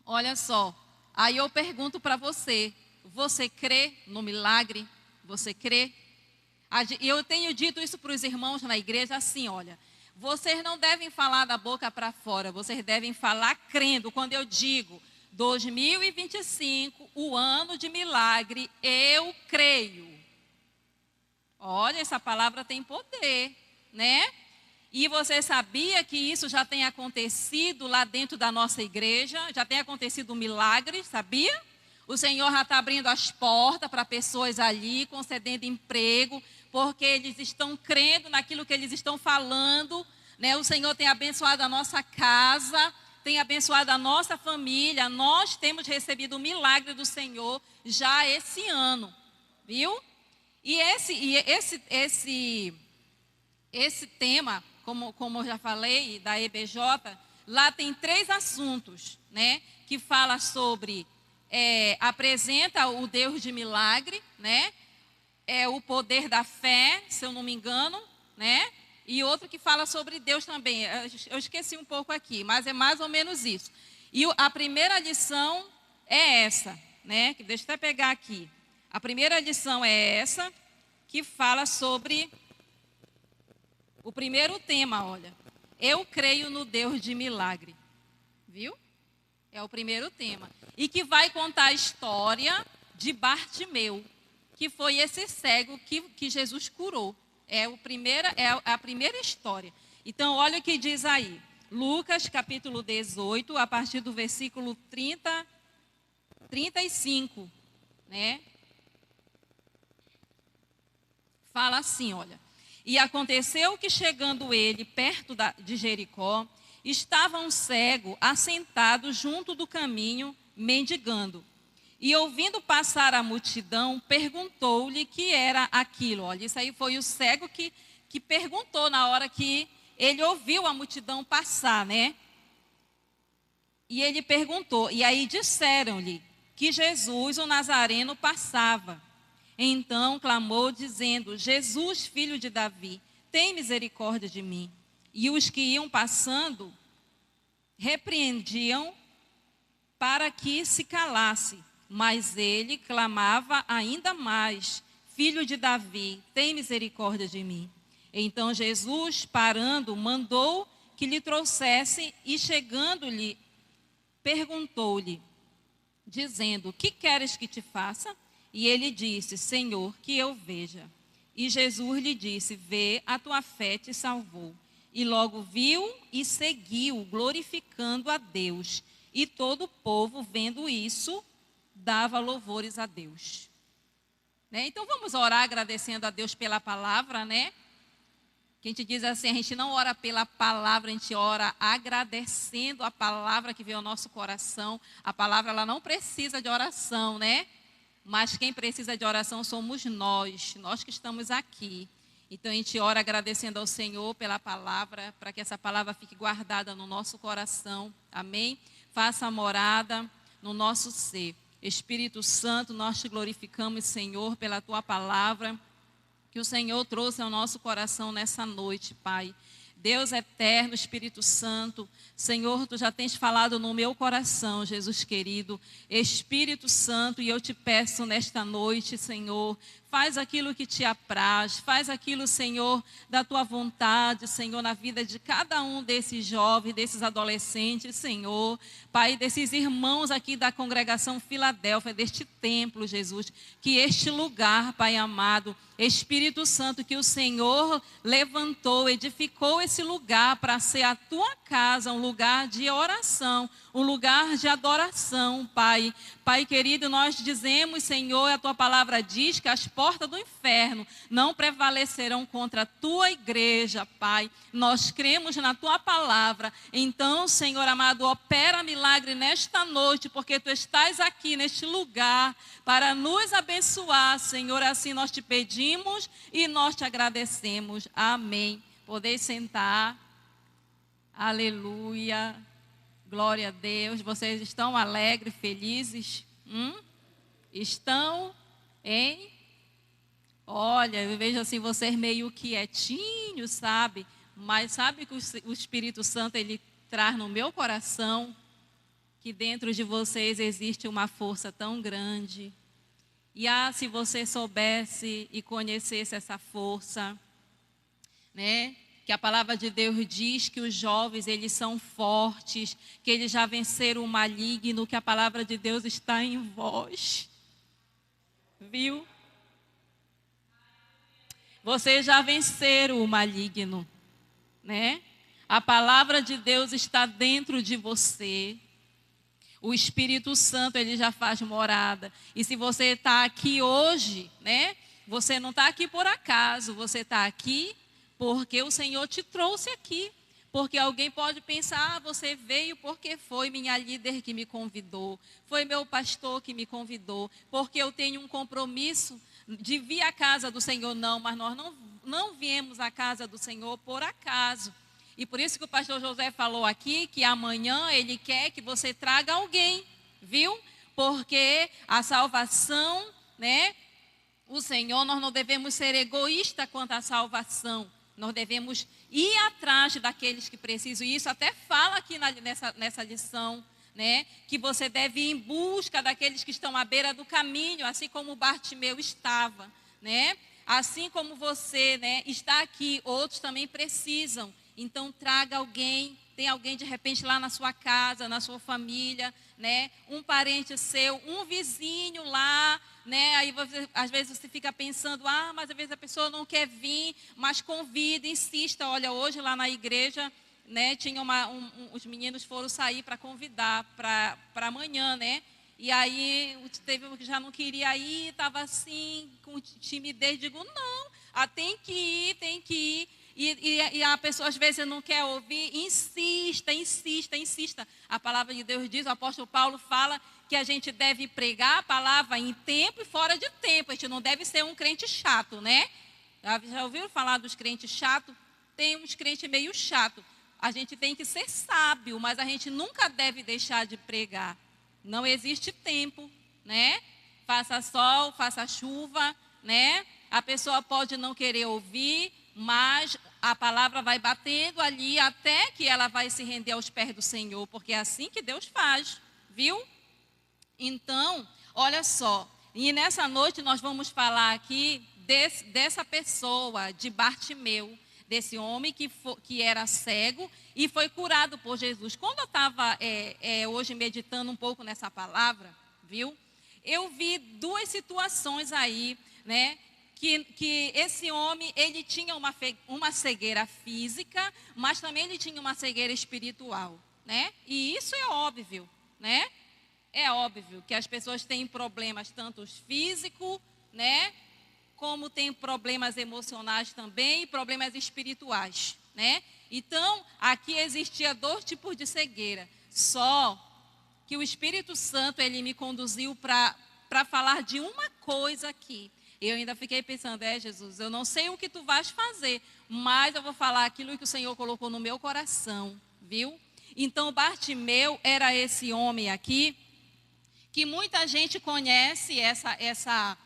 olha só, aí eu pergunto para você, você crê no milagre? Você crê? E eu tenho dito isso para os irmãos na igreja assim, olha, vocês não devem falar da boca para fora, vocês devem falar crendo. Quando eu digo 2025, o ano de milagre, eu creio. Olha, essa palavra tem poder, né? E você sabia que isso já tem acontecido lá dentro da nossa igreja? Já tem acontecido um milagre, sabia? O Senhor já está abrindo as portas para pessoas ali, concedendo emprego, porque eles estão crendo naquilo que eles estão falando, né? O Senhor tem abençoado a nossa casa, tem abençoado a nossa família. Nós temos recebido o milagre do Senhor já esse ano, viu? E esse tema, como eu já falei, da EBJ, lá tem 3 assuntos, né? Que fala sobre, apresenta o Deus de milagre, né? O poder da fé, se eu não me engano, né? E outro que fala sobre Deus também. Eu esqueci um pouco aqui, mas é mais ou menos isso. E a primeira lição é essa, né? Deixa eu até pegar aqui. A primeira lição é essa, que fala sobre o primeiro tema, olha. Eu creio no Deus de milagre. Viu? É o primeiro tema. E que vai contar a história de Bartimeu, que foi esse cego que Jesus curou. É a primeira história. Então, olha o que diz aí. Lucas, capítulo 18, a partir do versículo 35, né? Fala assim, olha. E aconteceu que, chegando ele perto de Jericó, estava um cego assentado junto do caminho, mendigando. E ouvindo passar a multidão, perguntou-lhe que era aquilo. Olha, isso aí foi o cego que perguntou na hora que ele ouviu a multidão passar, né? E ele perguntou, e aí disseram-lhe que Jesus, o Nazareno, passava. Então clamou, dizendo: Jesus, filho de Davi, tem misericórdia de mim. E os que iam passando repreendiam para que se calasse. Mas ele clamava ainda mais: Filho de Davi, tem misericórdia de mim. Então Jesus, parando, mandou que lhe trouxessem, e chegando-lhe, perguntou-lhe: dizendo: que queres que te faça? E ele disse: Senhor, que eu veja. E Jesus lhe disse: vê, a tua fé te salvou. E logo viu e seguiu, glorificando a Deus. E todo o povo, vendo isso, dava louvores a Deus. Né? Então vamos orar agradecendo a Deus pela palavra, né? Que a gente diz assim, a gente não ora pela palavra, a gente ora agradecendo a palavra que veio ao nosso coração. A palavra, ela não precisa de oração, né? Mas quem precisa de oração somos nós que estamos aqui. Então a gente ora agradecendo ao Senhor pela palavra, para que essa palavra fique guardada no nosso coração. Amém? Faça morada no nosso ser. Espírito Santo, nós te glorificamos, Senhor, pela tua palavra que o Senhor trouxe ao nosso coração nessa noite, Pai. Deus eterno, Espírito Santo, Senhor, tu já tens falado no meu coração, Jesus querido. Espírito Santo, e eu te peço nesta noite, Senhor, faz aquilo que te apraz, faz aquilo, Senhor, da tua vontade, Senhor, na vida de cada um desses jovens, desses adolescentes, Senhor. Pai, desses irmãos aqui da congregação Filadélfia, deste templo, Jesus, que este lugar, Pai amado, Espírito Santo, que o Senhor levantou, edificou esse lugar para ser a tua casa, um lugar de oração, um lugar de adoração, Pai. Pai querido, nós dizemos, Senhor, a tua palavra diz que as portas do inferno não prevalecerão contra a tua igreja, Pai. Nós cremos na tua palavra. Então, Senhor amado, opera milagre nesta noite, porque tu estás aqui neste lugar para nos abençoar, Senhor. Assim nós te pedimos e nós te agradecemos. Amém. Podeis sentar. Aleluia. Glória a Deus. Vocês estão alegres, felizes? Estão, hein? Olha, eu vejo assim vocês meio quietinhos, sabe? Mas sabe que o Espírito Santo, ele traz no meu coração que dentro de vocês existe uma força tão grande. E se você soubesse e conhecesse essa força, né? Que a palavra de Deus diz que os jovens, eles são fortes, que eles já venceram o maligno, que a palavra de Deus está em vós. Viu? Vocês já venceram o maligno, né? A palavra de Deus está dentro de você. O Espírito Santo, ele já faz morada. E se você está aqui hoje, né? Você não está aqui por acaso, você está aqui porque o Senhor te trouxe aqui. Porque alguém pode pensar, você veio porque foi minha líder que me convidou, foi meu pastor que me convidou, porque eu tenho um compromisso de vir à casa do Senhor. Não, mas nós não viemos à casa do Senhor por acaso. E por isso que o pastor José falou aqui, que amanhã ele quer que você traga alguém, viu? Porque a salvação, né? O Senhor, nós não devemos ser egoístas quanto à salvação. Nós devemos ir atrás daqueles que precisam. E isso até fala aqui nessa lição, né? Que você deve ir em busca daqueles que estão à beira do caminho, assim como Bartimeu estava, né? Assim como você, né, está aqui, outros também precisam. Então traga alguém, tem alguém de repente lá na sua casa, na sua família, né? Um parente seu, um vizinho lá, né? Aí você, às vezes você fica pensando, mas às vezes a pessoa não quer vir, mas convida, insista. Olha, hoje lá na igreja, né? Tinha os meninos foram sair para convidar para amanhã, né? E aí teve um que já não queria ir, estava assim, com timidez. Digo, não, tem que ir, tem que ir. E a pessoa às vezes não quer ouvir, insista. A palavra de Deus diz, o apóstolo Paulo fala que a gente deve pregar a palavra em tempo e fora de tempo. A gente não deve ser um crente chato, né? Já ouviram falar dos crentes chatos? Tem uns crentes meio chato. A gente tem que ser sábio, mas a gente nunca deve deixar de pregar. Não existe tempo, né? Faça sol, faça chuva, né? A pessoa pode não querer ouvir, mas a palavra vai batendo ali até que ela vai se render aos pés do Senhor, porque é assim que Deus faz, viu? Então, olha só, e nessa noite nós vamos falar aqui dessa pessoa, de Bartimeu, desse homem que era cego e foi curado por Jesus. Quando eu estava hoje meditando um pouco nessa palavra, viu? Eu vi duas situações aí, né? Que esse homem, ele tinha uma cegueira física, mas também ele tinha uma cegueira espiritual, né? E isso é óbvio, né? É óbvio que as pessoas têm problemas tanto físicos, né? Como tem problemas emocionais também e problemas espirituais, né? Então, aqui existia dois tipos de cegueira. Só que o Espírito Santo, ele me conduziu para falar de uma coisa aqui. Eu ainda fiquei pensando, Jesus, eu não sei o que tu vais fazer, mas eu vou falar aquilo que o Senhor colocou no meu coração, viu? Então, Bartimeu era esse homem aqui, que muita gente conhece essa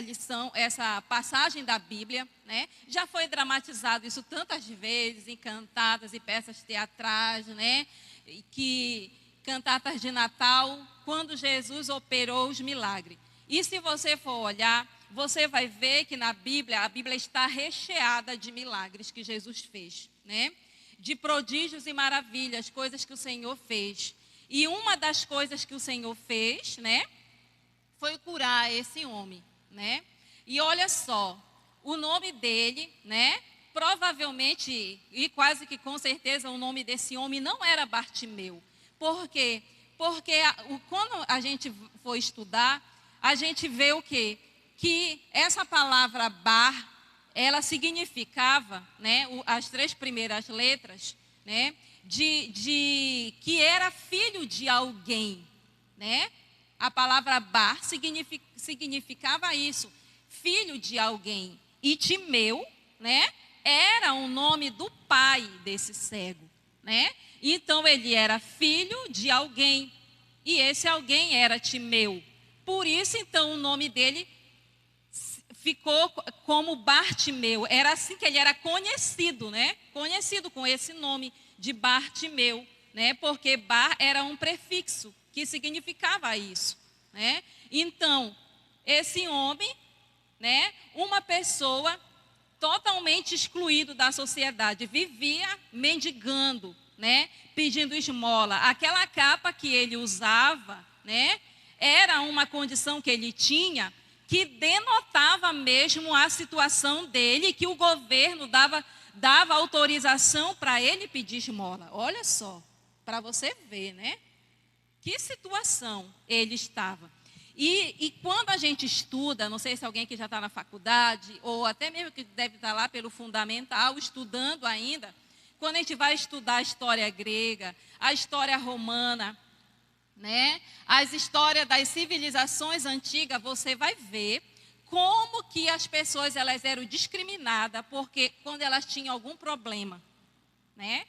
lição, essa passagem da Bíblia, né? Já foi dramatizado isso tantas vezes em cantatas e peças teatrais, né? Que cantatas de Natal, quando Jesus operou os milagres. E se você for olhar, você vai ver que na Bíblia, a Bíblia está recheada de milagres que Jesus fez, né? De prodígios e maravilhas, coisas que o Senhor fez. E uma das coisas que o Senhor fez, né? Foi curar esse homem, né? E olha só, o nome dele, né? Provavelmente, e quase que com certeza, o nome desse homem não era Bartimeu. Por quê? Porque quando a gente for estudar, a gente vê o quê? Que essa palavra bar, ela significava, né? As três primeiras letras, né? Que era filho de alguém, né? A palavra bar significava isso, filho de alguém. E Timeu, né, era o nome do pai desse cego, né? Então ele era filho de alguém, e esse alguém era Timeu. Por isso, então, o nome dele ficou como Bartimeu. Era assim que ele era conhecido, né? Conhecido com esse nome de Bartimeu, né? Porque bar era um prefixo que significava isso, né? Então, esse homem, né, uma pessoa totalmente excluído da sociedade, vivia mendigando, né, pedindo esmola. Aquela capa que ele usava, né, era uma condição que ele tinha que denotava mesmo a situação dele, que o governo dava autorização para ele pedir esmola. Olha só, para você ver, né? Que situação ele estava. E quando a gente estuda, não sei se alguém que já está na faculdade, ou até mesmo que deve estar lá pelo fundamental, estudando ainda, quando a gente vai estudar a história grega, a história romana, né, as histórias das civilizações antigas, você vai ver como que as pessoas elas eram discriminadas, porque quando elas tinham algum problema, né,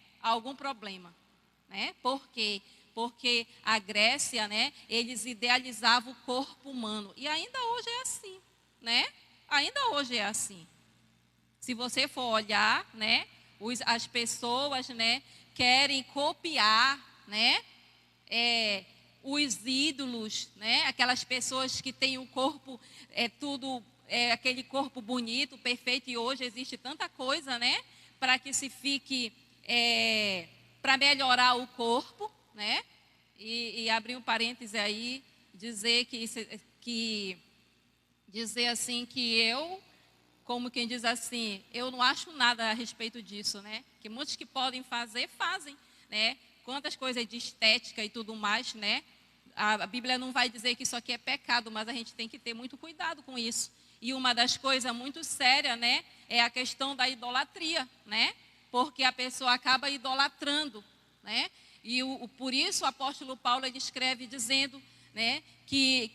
por quê? Porque a Grécia, né, eles idealizavam o corpo humano. E ainda hoje é assim, né? Ainda hoje é assim. Se você for olhar, né, as pessoas, né, querem copiar, né, os ídolos, né, aquelas pessoas que têm o corpo, aquele corpo bonito, perfeito. E hoje existe tanta coisa, né, para que se fique, para melhorar o corpo, né? E abrir um parêntese aí, dizer dizer assim que eu, como quem diz assim, eu não acho nada a respeito disso, né? Que muitos que podem fazer, fazem, né? Quantas coisas de estética e tudo mais, né? A Bíblia não vai dizer que isso aqui é pecado, mas a gente tem que ter muito cuidado com isso. E uma das coisas muito sérias, né, é a questão da idolatria, né? Porque a pessoa acaba idolatrando, né? E por isso o apóstolo Paulo ele escreve dizendo, né, que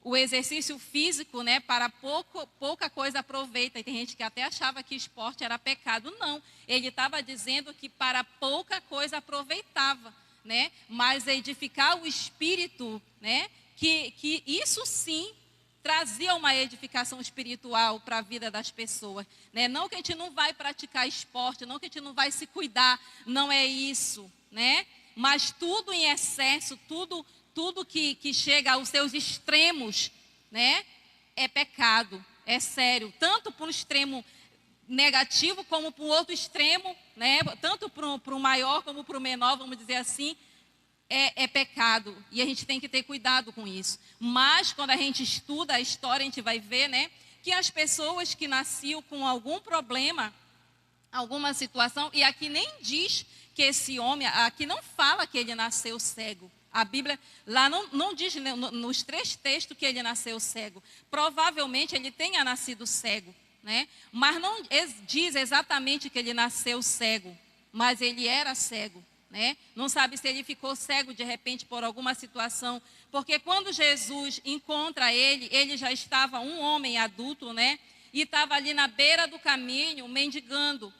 o exercício físico, né, para pouca coisa aproveita. E tem gente que até achava que esporte era pecado. Não, ele estava dizendo que para pouca coisa aproveitava, né? Mas edificar o espírito, né, que isso sim trazia uma edificação espiritual para a vida das pessoas, né? Não que a gente não vai praticar esporte, não que a gente não vai se cuidar, não é isso, né? Mas tudo em excesso, tudo que chega aos seus extremos, né, é pecado, é sério, tanto para um extremo negativo como para o outro extremo, né? Tanto para o maior como para o menor, vamos dizer assim, é pecado, e a gente tem que ter cuidado com isso. Mas quando a gente estuda a história, a gente vai ver, né, que as pessoas que nasciam com algum problema, alguma situação, e aqui nem diz que esse homem, aqui não fala que ele nasceu cego. A Bíblia lá não diz, né, nos 3 textos, que ele nasceu cego. Provavelmente ele tenha nascido cego, né? Mas não diz exatamente que ele nasceu cego, mas ele era cego, né? Não sabe se ele ficou cego de repente por alguma situação, porque quando Jesus encontra ele, ele já estava um homem adulto, né? E estava ali na beira do caminho, mendigando.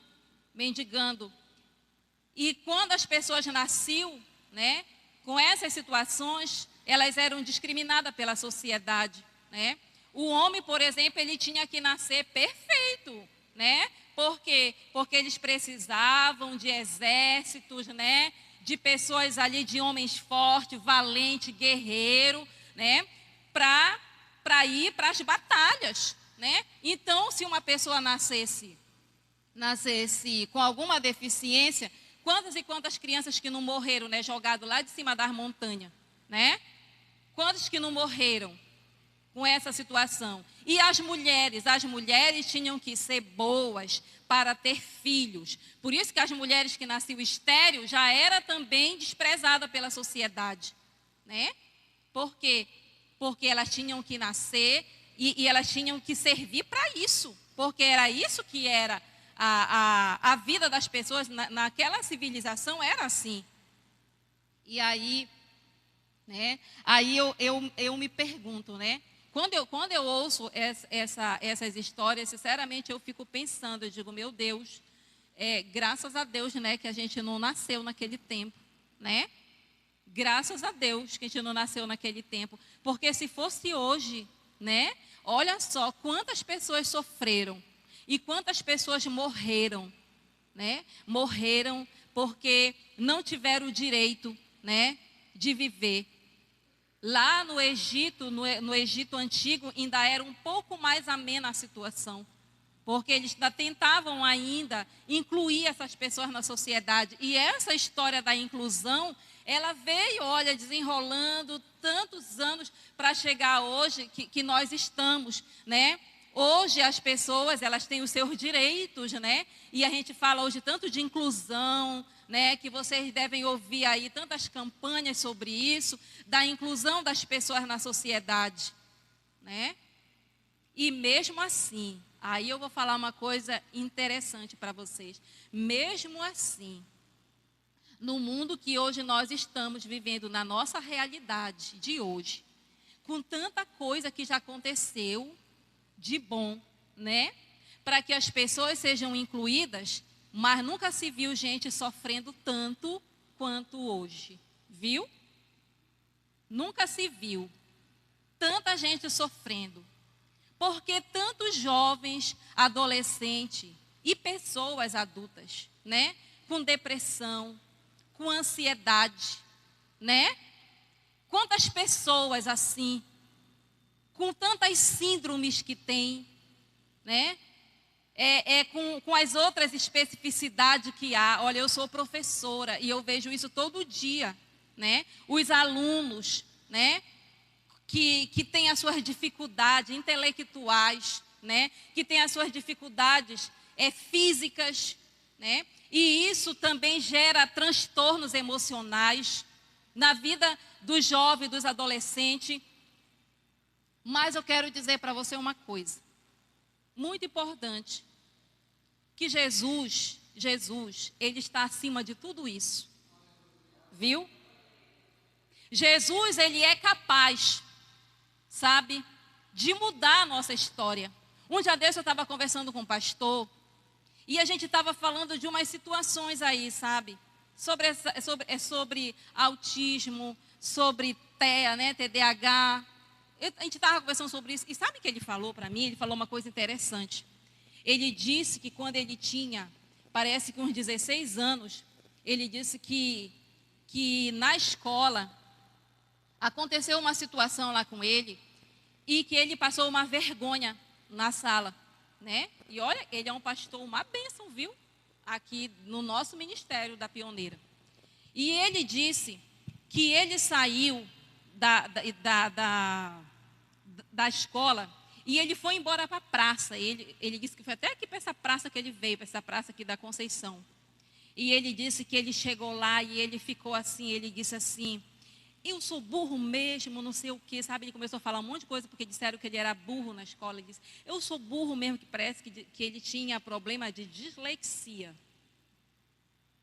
E quando as pessoas nasciam, né, com essas situações, elas eram discriminadas pela sociedade, né? O homem, por exemplo, ele tinha que nascer perfeito, né? Por quê? Porque eles precisavam de exércitos, né? De pessoas ali, de homens fortes, valentes, guerreiros, né? Para ir para as batalhas, né? Então, se uma pessoa nascesse com alguma deficiência, quantas e quantas crianças que não morreram, né? Jogado lá de cima das montanhas, né? Quantos que não morreram com essa situação? E as mulheres tinham que ser boas para ter filhos. Por isso que as mulheres que nasciam estéril já era também desprezada pela sociedade, né? Por quê? Porque elas tinham que nascer e elas tinham que servir para isso, porque era isso que era a vida das pessoas naquela civilização, era assim. E aí, né? Aí eu me pergunto, né? Quando eu ouço essas histórias, sinceramente eu fico pensando, eu digo, meu Deus, graças a Deus, né, que a gente não nasceu naquele tempo, né? Graças a Deus que a gente não nasceu naquele tempo, porque se fosse hoje, né? Olha só quantas pessoas sofreram e quantas pessoas morreram, né? Morreram porque não tiveram o direito, né, de viver. Lá no Egito, no Egito antigo, ainda era um pouco mais amena a situação, porque eles tentavam ainda incluir essas pessoas na sociedade. E essa história da inclusão, ela veio, olha, desenrolando tantos anos para chegar hoje que nós estamos, né? Hoje as pessoas, elas têm os seus direitos, né? E a gente fala hoje tanto de inclusão, né? Que vocês devem ouvir aí tantas campanhas sobre isso, da inclusão das pessoas na sociedade, né? E mesmo assim, aí eu vou falar uma coisa interessante para vocês. Mesmo assim, no mundo que hoje nós estamos vivendo, na nossa realidade de hoje, com tanta coisa que já aconteceu de bom, né? Para que as pessoas sejam incluídas, mas nunca se viu gente sofrendo tanto quanto hoje, viu? Nunca se viu tanta gente sofrendo, porque tantos jovens, adolescentes e pessoas adultas, né? Com depressão, com ansiedade, né? Quantas pessoas assim, com tantas síndromes que tem, né? Com as outras especificidades que há. Olha, eu sou professora e eu vejo isso todo dia, né? Os alunos, né? Que têm as suas dificuldades intelectuais, né? Que têm as suas dificuldades físicas, né? E isso também gera transtornos emocionais na vida dos jovens, dos adolescentes. Mas eu quero dizer para você uma coisa muito importante, que Jesus, ele está acima de tudo isso, viu? Jesus, ele é capaz, sabe, de mudar a nossa história. Um dia desse eu estava conversando com um pastor, e a gente estava falando de umas situações aí, sabe, sobre autismo, sobre TEA, né, TDAH. A gente estava conversando sobre isso, e sabe o que ele falou para mim? Ele falou uma coisa interessante. Ele disse que quando ele tinha, parece que uns 16 anos, ele disse que na escola aconteceu uma situação lá com ele, e que ele passou uma vergonha na sala, né? E olha, ele é um pastor, uma bênção, viu? Aqui no nosso ministério da Pioneira. E ele disse que ele saiu da escola e ele foi embora para a praça. Ele disse que foi até aqui para essa praça que ele veio, para essa praça aqui da Conceição. E ele disse que ele chegou lá e ele ficou assim, ele disse assim: eu sou burro mesmo, não sei o quê, sabe? Ele começou a falar um monte de coisa, porque disseram que ele era burro na escola. Ele disse: eu sou burro mesmo, que parece que ele tinha problema de dislexia,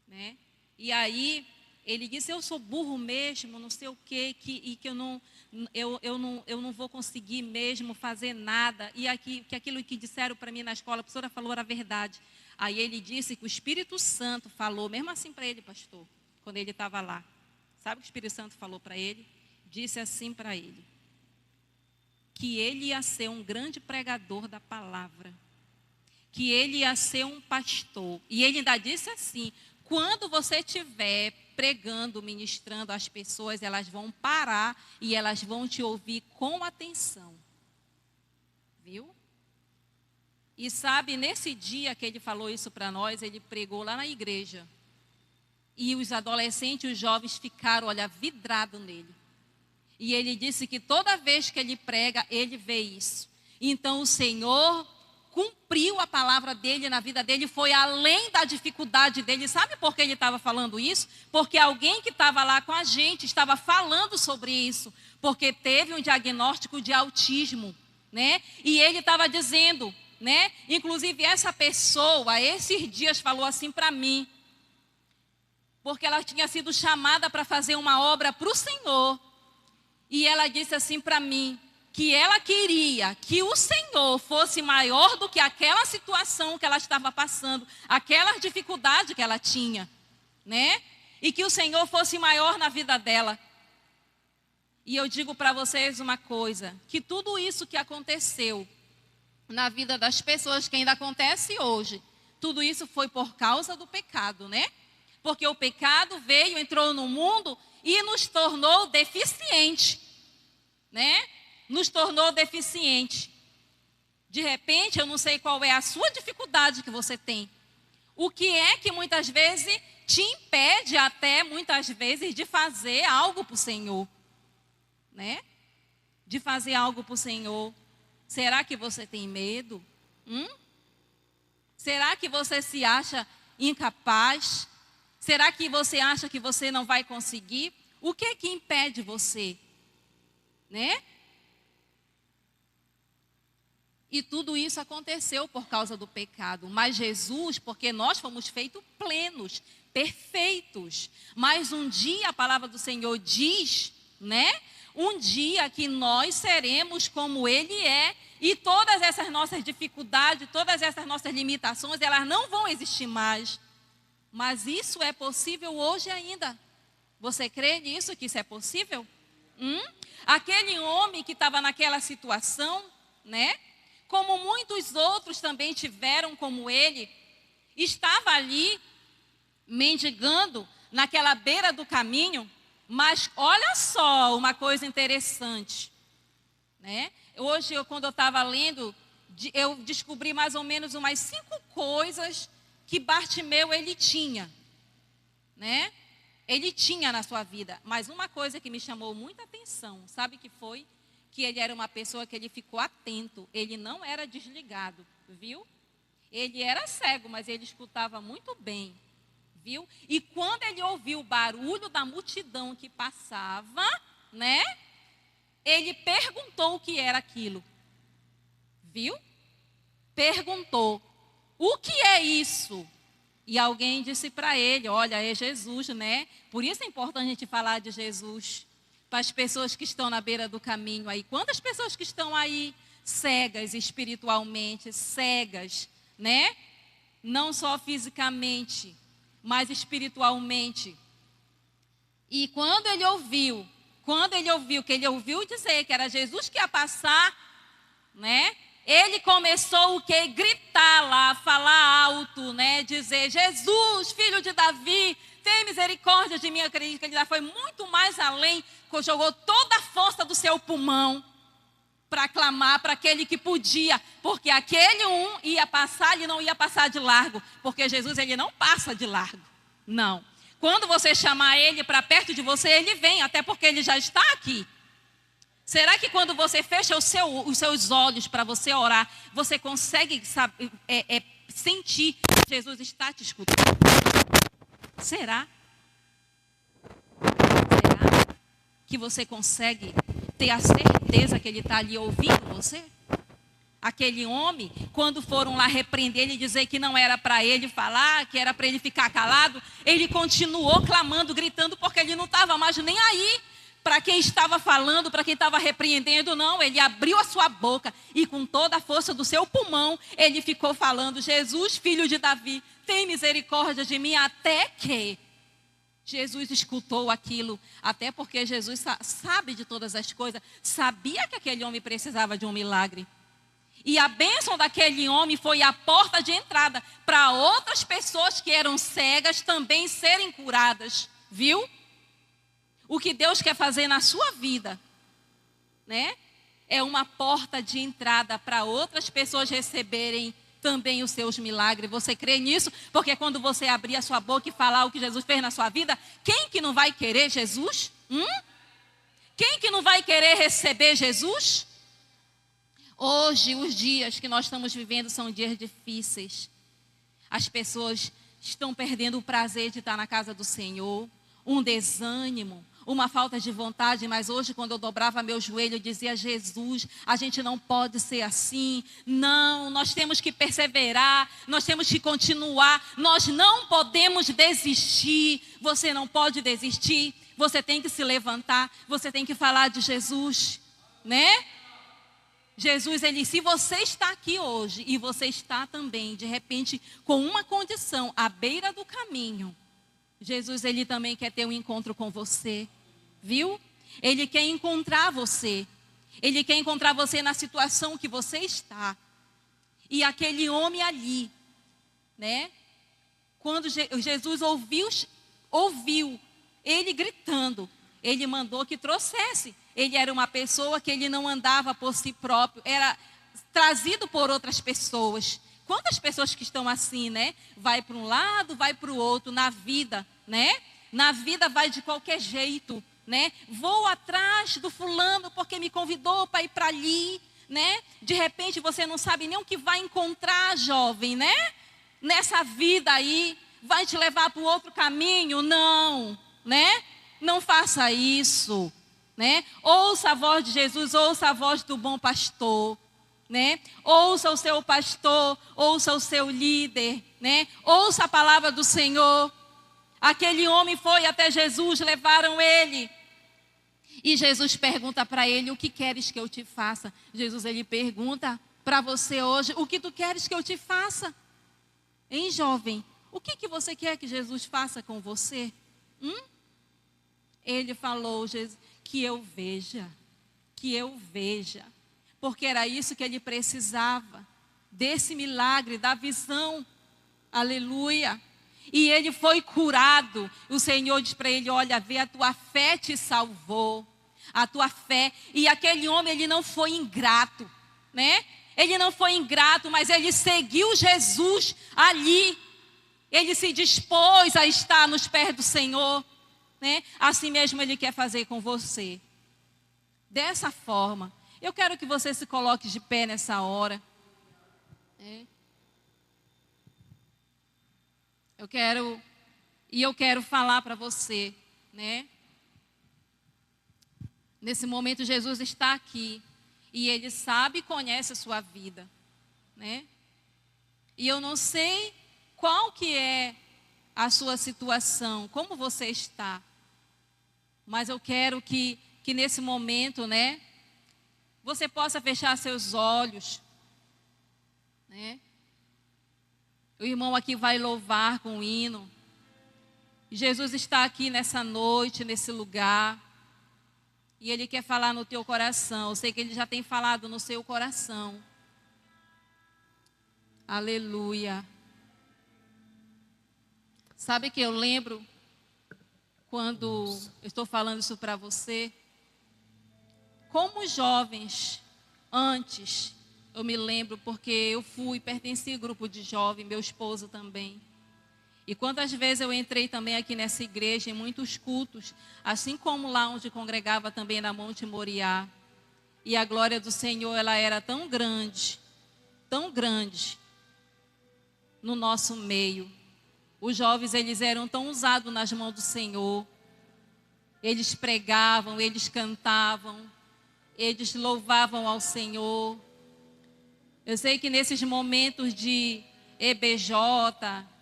né? E aí, ele disse: eu sou burro mesmo, não sei o quê, e que eu não vou conseguir mesmo fazer nada. E que aquilo que disseram para mim na escola, a professora falou, era verdade. Aí ele disse que o Espírito Santo falou, mesmo assim para ele, pastor, quando ele estava lá. Sabe o que o Espírito Santo falou para ele? Disse assim para ele: que ele ia ser um grande pregador da palavra, que ele ia ser um pastor. E ele ainda disse assim: quando você estiver pregando, ministrando, as pessoas, elas vão parar e elas vão te ouvir com atenção. Viu? E sabe, nesse dia que ele falou isso para nós, ele pregou lá na igreja. E os adolescentes, os jovens ficaram, olha, vidrados nele. E ele disse que toda vez que ele prega, ele vê isso. Então o Senhor cumpriu a palavra dele na vida dele, foi além da dificuldade dele. Sabe por que ele estava falando isso? Porque alguém que estava lá com a gente estava falando sobre isso. Porque teve um diagnóstico de autismo, né? E ele estava dizendo, né? Inclusive essa pessoa, esses dias, falou assim para mim. Porque ela tinha sido chamada para fazer uma obra para o Senhor. E ela disse assim para mim, que ela queria que o Senhor fosse maior do que aquela situação que ela estava passando, aquela dificuldade que ela tinha, né? E que o Senhor fosse maior na vida dela. E eu digo para vocês uma coisa, que tudo isso que aconteceu na vida das pessoas, que ainda acontece hoje, tudo isso foi por causa do pecado, né? Porque o pecado veio, entrou no mundo e nos tornou deficiente, né? Nos tornou deficiente. De repente, eu não sei qual é a sua dificuldade que você tem. O que é que muitas vezes te impede até, muitas vezes, de fazer algo para o Senhor, né? De fazer algo para o Senhor. Será que você tem medo? Será que você se acha incapaz? Será que você acha que você não vai conseguir? O que é que impede você? Né? E tudo isso aconteceu por causa do pecado. Mas Jesus, porque nós fomos feitos plenos, perfeitos. Mas um dia a palavra do Senhor diz, né? Um dia que nós seremos como Ele é. E todas essas nossas dificuldades, todas essas nossas limitações, elas não vão existir mais. Mas isso é possível hoje ainda. Você crê nisso, que isso é possível? Aquele homem que estava naquela situação, né? Como muitos outros também tiveram como ele, estava ali mendigando naquela beira do caminho. Mas olha só uma coisa interessante, né? Hoje, quando eu estava lendo, eu descobri mais ou menos umas 5 coisas que Bartimeu ele tinha, né? Ele tinha na sua vida. Mas uma coisa que me chamou muita atenção, sabe que foi? Que ele era uma pessoa que ele ficou atento. Ele não era desligado, viu? Ele era cego, mas ele escutava muito bem, viu? E quando ele ouviu o barulho da multidão que passava, né? Ele perguntou o que era aquilo, viu? Perguntou. O que é isso? E alguém disse para ele, olha, é Jesus, né? Por isso é importante a gente falar de Jesus para as pessoas que estão na beira do caminho aí. Quantas pessoas que estão aí cegas espiritualmente, cegas, né? Não só fisicamente, mas espiritualmente. E quando ele ouviu que ele ouviu dizer que era Jesus que ia passar, né? Ele começou o quê? Gritar lá, falar alto, né? Dizer, Jesus, filho de Davi, tem misericórdia de mim. Eu acredito que ele já foi muito mais além, jogou toda a força do seu pulmão para clamar para aquele que podia. Porque aquele ia passar, ele não ia passar de largo. Porque Jesus, ele não passa de largo, não. Quando você chamar ele para perto de você, ele vem, até porque ele já está aqui. Será que quando você fecha os seus olhos para você orar, você consegue sentir que Jesus está te escutando? Será? Será que você consegue ter a certeza que ele está ali ouvindo você? Aquele homem, quando foram lá repreender ele e dizer que não era para ele falar, que era para ele ficar calado, ele continuou clamando, gritando, porque ele não estava mais nem aí para quem estava falando, para quem estava repreendendo, não. Ele abriu a sua boca e com toda a força do seu pulmão, ele ficou falando: Jesus, filho de Davi, tem misericórdia de mim. Até que Jesus escutou aquilo, até porque Jesus sabe de todas as coisas, sabia que aquele homem precisava de um milagre. E a bênção daquele homem foi a porta de entrada para outras pessoas que eram cegas também serem curadas. Viu? O que Deus quer fazer na sua vida, né? É uma porta de entrada para outras pessoas receberem também os seus milagres. Você crê nisso? Porque quando você abrir a sua boca e falar o que Jesus fez na sua vida, quem que não vai querer Jesus? Quem que não vai querer receber Jesus? Hoje, os dias que nós estamos vivendo são dias difíceis. As pessoas estão perdendo o prazer de estar na casa do Senhor. Um desânimo, uma falta de vontade. Mas hoje, quando eu dobrava meu joelho, eu dizia: Jesus, a gente não pode ser assim. Não, nós temos que perseverar. Nós temos que continuar. Nós não podemos desistir. Você não pode desistir. Você tem que se levantar. Você tem que falar de Jesus, né? Jesus, se você está aqui hoje e você está também, de repente, com uma condição à beira do caminho, Jesus, ele também quer ter um encontro com você, viu? Ele quer encontrar você. Ele quer encontrar você na situação que você está. E aquele homem ali, né? Quando Jesus ouviu ele gritando, ele mandou que trouxesse. Ele era uma pessoa que ele não andava por si próprio, era trazido por outras pessoas. Quantas pessoas que estão assim, né? Vai para um lado, vai para o outro na vida, né? Na vida vai de qualquer jeito, né? Vou atrás do fulano porque me convidou para ir para ali, né? De repente você não sabe nem o que vai encontrar, jovem, né? Nessa vida aí, vai te levar para o outro caminho? Não, né? Não faça isso, né? Ouça a voz de Jesus, ouça a voz do bom pastor, né? Ouça o seu pastor, ouça o seu líder, né? Ouça a palavra do Senhor. Aquele homem foi até Jesus, levaram ele. E Jesus pergunta para ele: o que queres que eu te faça? Jesus, ele pergunta para você hoje: o que tu queres que eu te faça? Hein, jovem? O que você quer que Jesus faça com você? Ele falou: Jesus, que eu veja. Porque era isso que ele precisava, desse milagre, da visão. Aleluia. E ele foi curado. O Senhor diz para ele: olha, vê, a tua fé te salvou. A tua fé. E aquele homem, ele não foi ingrato, né? Ele não foi ingrato, mas ele seguiu Jesus ali. Ele se dispôs a estar nos pés do Senhor, né? Assim mesmo ele quer fazer com você. Dessa forma. Eu quero que você se coloque de pé nessa hora. Eu quero falar para você, né? Nesse momento Jesus está aqui e Ele sabe e conhece a sua vida, né? E eu não sei qual que é a sua situação, como você está, mas eu quero que nesse momento, né, você possa fechar seus olhos, né? O irmão aqui vai louvar com o hino. Jesus está aqui nessa noite, nesse lugar. E Ele quer falar no teu coração. Eu sei que Ele já tem falado no seu coração. Aleluia. Sabe que eu lembro, quando eu estou falando isso para você, como jovens, antes, eu me lembro, porque eu pertenci ao grupo de jovem, meu esposo também. E quantas vezes eu entrei também aqui nessa igreja, em muitos cultos, assim como lá onde congregava também na Monte Moriá. E a glória do Senhor, ela era tão grande no nosso meio. Os jovens, eles eram tão usados nas mãos do Senhor. Eles pregavam, eles cantavam, eles louvavam ao Senhor. Eu sei que nesses momentos de EBJ,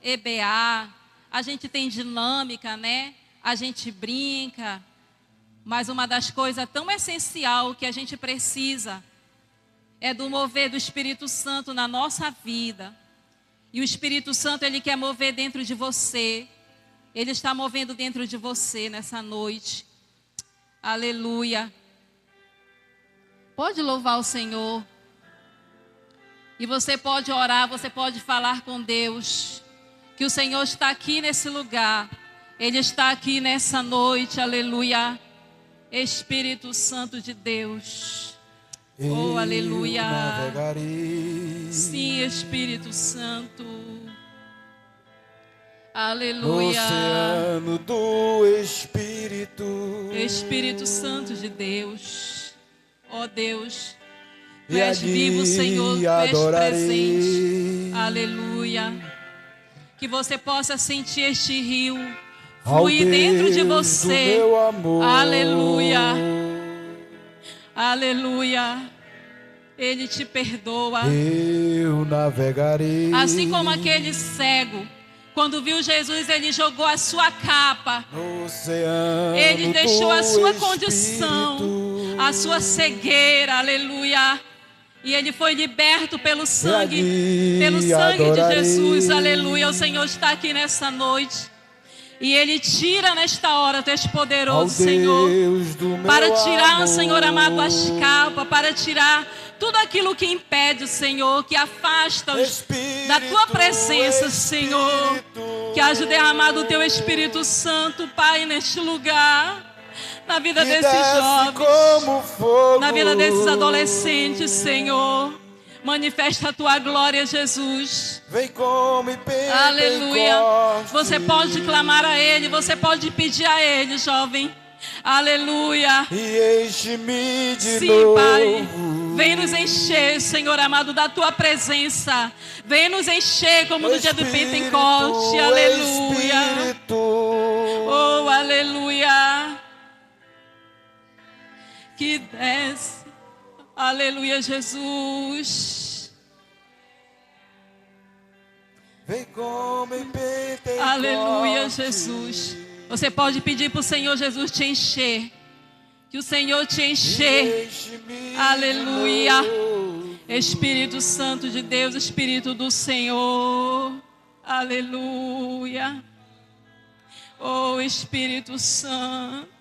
EBA, a gente tem dinâmica, né? A gente brinca, mas uma das coisas tão essencial que a gente precisa é do mover do Espírito Santo na nossa vida. E o Espírito Santo, ele quer mover dentro de você. Ele está movendo dentro de você nessa noite. Aleluia. Pode louvar o Senhor. E você pode orar, você pode falar com Deus. Que o Senhor está aqui nesse lugar. Ele está aqui nessa noite. Aleluia. Espírito Santo de Deus. Oh, aleluia. Sim, Espírito Santo. Aleluia. No oceano do Espírito. Espírito Santo de Deus. Ó Deus. Tu E és ali vivo, Senhor. Tu és adorarei. presente. Aleluia. Que você possa sentir este rio Ao fluir dentro de Deus você. do meu amor. Aleluia. Aleluia. Ele te perdoa. Eu navegarei. Assim como aquele cego, quando viu Jesus, ele jogou a sua capa. No oceano Ele deixou a do sua Espírito. condição, a sua cegueira, aleluia. E ele foi liberto pelo sangue de adorarei. Jesus, aleluia. O Senhor está aqui nessa noite. E Ele tira nesta hora, Tu és poderoso, Ao Senhor. Deus do meu Para tirar, amor. Senhor amado, as capas, para tirar tudo aquilo que impede, Senhor, que afasta-os da Tua presença, Senhor. Que haja derramado o Teu Espírito Santo, Pai, neste lugar. Na vida Que desses desce jovens, como fogo. na vida desses adolescentes, Senhor. Manifesta a Tua glória, Jesus. Vem como em Pentecoste. Aleluia. Você pode clamar a Ele, você pode pedir a Ele, jovem. Aleluia. E enche-me de Sim, novo. Pai. Vem nos encher, Senhor amado, da Tua presença. Vem nos encher como no dia do Pentecoste. Aleluia. Espírito. Oh, aleluia. Que desce. Aleluia, Jesus. Vem como em Pentecoste. Aleluia, Jesus. Você pode pedir para o Senhor Jesus te encher. Que o Senhor te encher. Enche-me Aleluia. de novo. Espírito Santo de Deus, Espírito do Senhor. Aleluia. Oh, Espírito Santo.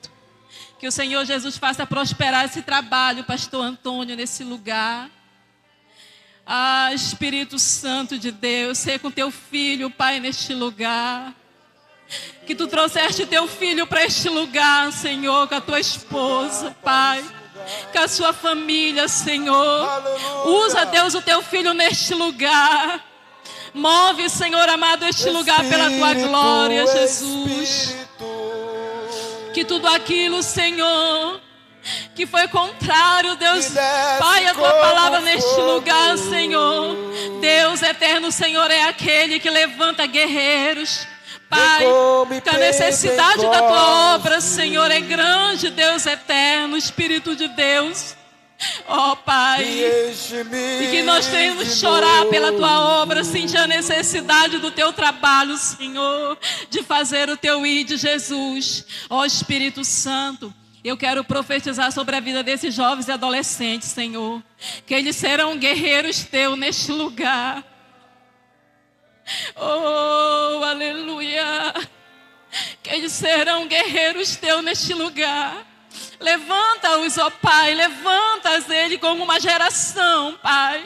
Que o Senhor Jesus faça prosperar esse trabalho, Pastor Antônio, nesse lugar. Ah, Espírito Santo de Deus, seja com Teu filho, Pai, neste lugar. Que Tu trouxeste Teu filho para este lugar, Senhor, com a Tua esposa, Pai. Com a sua família, Senhor. Aleluia. Usa, Deus, o Teu filho neste lugar. Move, Senhor amado, este lugar pela Tua glória, Jesus. Espírito. Que tudo aquilo, Senhor, que foi contrário, Deus, Que desce Pai, a Tua como palavra neste fogo. lugar, Senhor. Deus eterno, Senhor, é aquele que levanta guerreiros. Pai, como que a necessidade da Tua Pentecoste. obra, Senhor, é grande, Deus eterno, Espírito de Deus. Ó Pai, E enche-me e que nós tenhamos de que chorar novo. pela Tua obra, sentir a necessidade do Teu trabalho, Senhor, de fazer o Teu ID, Jesus. Ó Espírito Santo, eu quero profetizar sobre a vida desses jovens e adolescentes, Senhor, que eles serão guerreiros Teus neste lugar. Oh, aleluia. Que eles serão guerreiros Teus neste lugar. Levanta-os, ó Pai, levanta-os ele como uma geração, Pai.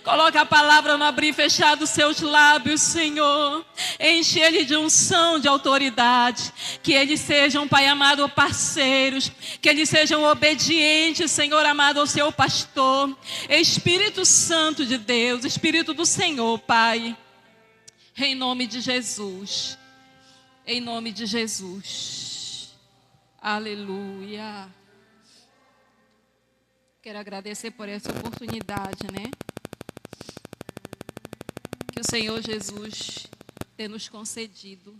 Coloca a palavra no abrir e fechar dos seus lábios, Senhor. Enche ele de unção, de autoridade. Que eles sejam, Pai amado, parceiros. Que eles sejam obedientes, Senhor amado, ao seu pastor. Espírito Santo de Deus, Espírito do Senhor, Pai. Em nome de Jesus. Em nome de Jesus. Aleluia. Quero agradecer por essa oportunidade, né? Que o Senhor Jesus tem nos concedido.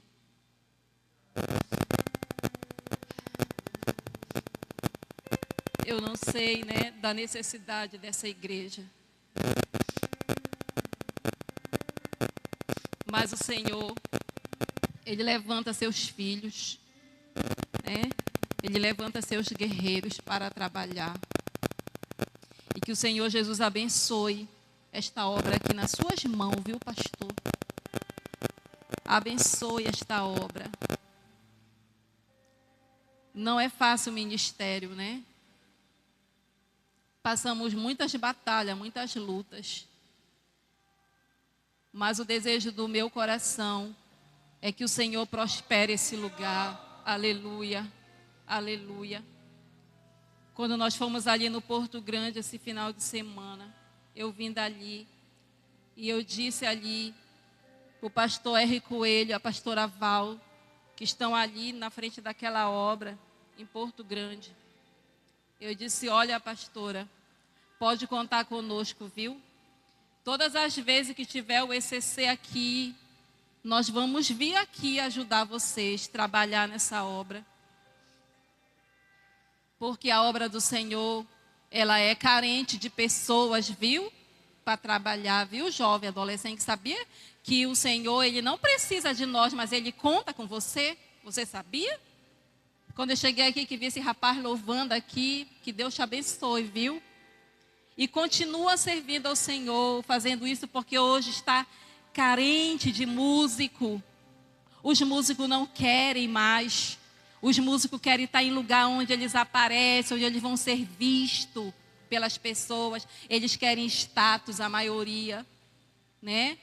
Eu não sei, né, da necessidade dessa igreja. Mas o Senhor, Ele levanta seus filhos, né? Ele levanta seus guerreiros para trabalhar. E que o Senhor Jesus abençoe esta obra aqui nas suas mãos, viu, pastor? Abençoe esta obra. Não é fácil o ministério, né? Passamos muitas batalhas, muitas lutas. Mas o desejo do meu coração é que o Senhor prospere esse lugar. Aleluia, aleluia. Quando nós fomos ali no Porto Grande, esse final de semana, eu vim dali e eu disse ali, o pastor R. Coelho, a pastora Val, que estão ali na frente daquela obra, em Porto Grande. Eu disse, olha, pastora, pode contar conosco, viu? Todas as vezes que tiver o ECC aqui, nós vamos vir aqui ajudar vocês a trabalhar nessa obra. Porque a obra do Senhor, ela é carente de pessoas, viu? Para trabalhar, viu, jovem, adolescente, sabia que o Senhor, Ele não precisa de nós, mas Ele conta com você? Você sabia? Quando eu cheguei aqui, que vi esse rapaz louvando aqui, que Deus te abençoe, viu? E continua servindo ao Senhor, fazendo isso porque hoje está carente de músico. Os músicos não querem mais. Os músicos querem estar em lugar onde eles aparecem, onde eles vão ser vistos pelas pessoas. Eles querem status, a maioria, né?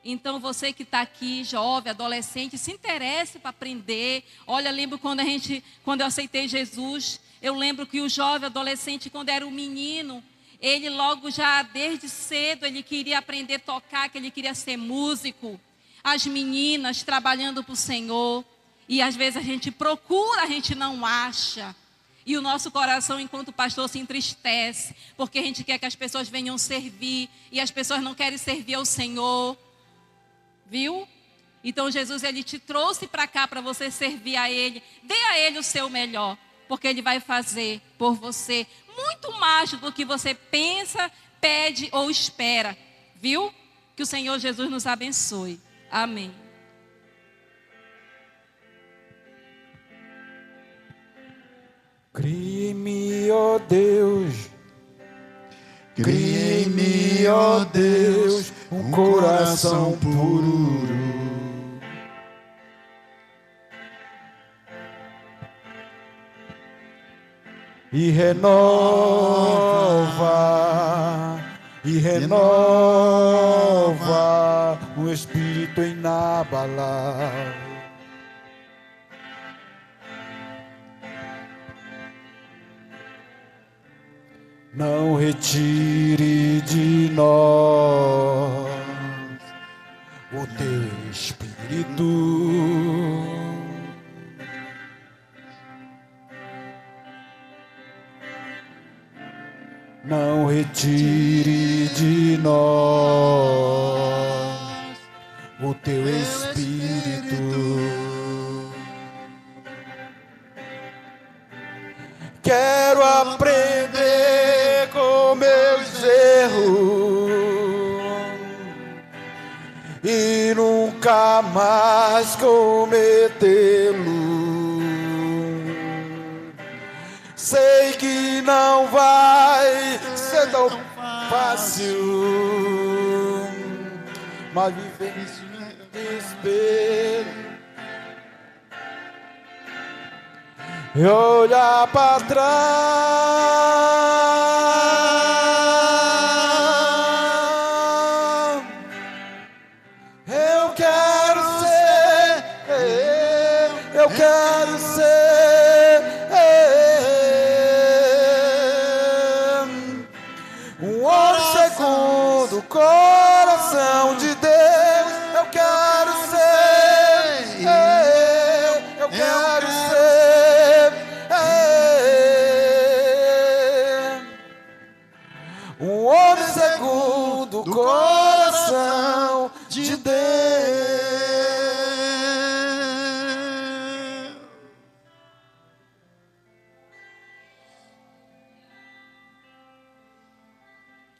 Então você que está aqui, jovem, adolescente, se interesse para aprender. Olha, lembro quando eu aceitei Jesus, eu lembro que o jovem adolescente, quando era um menino, ele logo já desde cedo, ele queria aprender a tocar, que ele queria ser músico. As meninas trabalhando para o Senhor. E às vezes a gente procura, a gente não acha. E o nosso coração, enquanto pastor, se entristece. Porque a gente quer que as pessoas venham servir. E as pessoas não querem servir ao Senhor. Viu? Então Jesus, Ele te trouxe para cá para você servir a Ele. Dê a Ele o seu melhor. Porque Ele vai fazer por você muito mais do que você pensa, pede ou espera. Viu? Que o Senhor Jesus nos abençoe. Amém. Cria em mim, ó Deus, Cria em mim, ó Deus, um coração puro. E renova um espírito inabalável. Não retire de nós o teu espírito. Não retire de nós o teu espírito. Quero aprender com meus erros e nunca mais cometê-los. Sei que não vai ser tão fácil, mas viver desespero e olhar para trás. Eu quero ser um homem segundo o coração de Deus. do coração de Deus.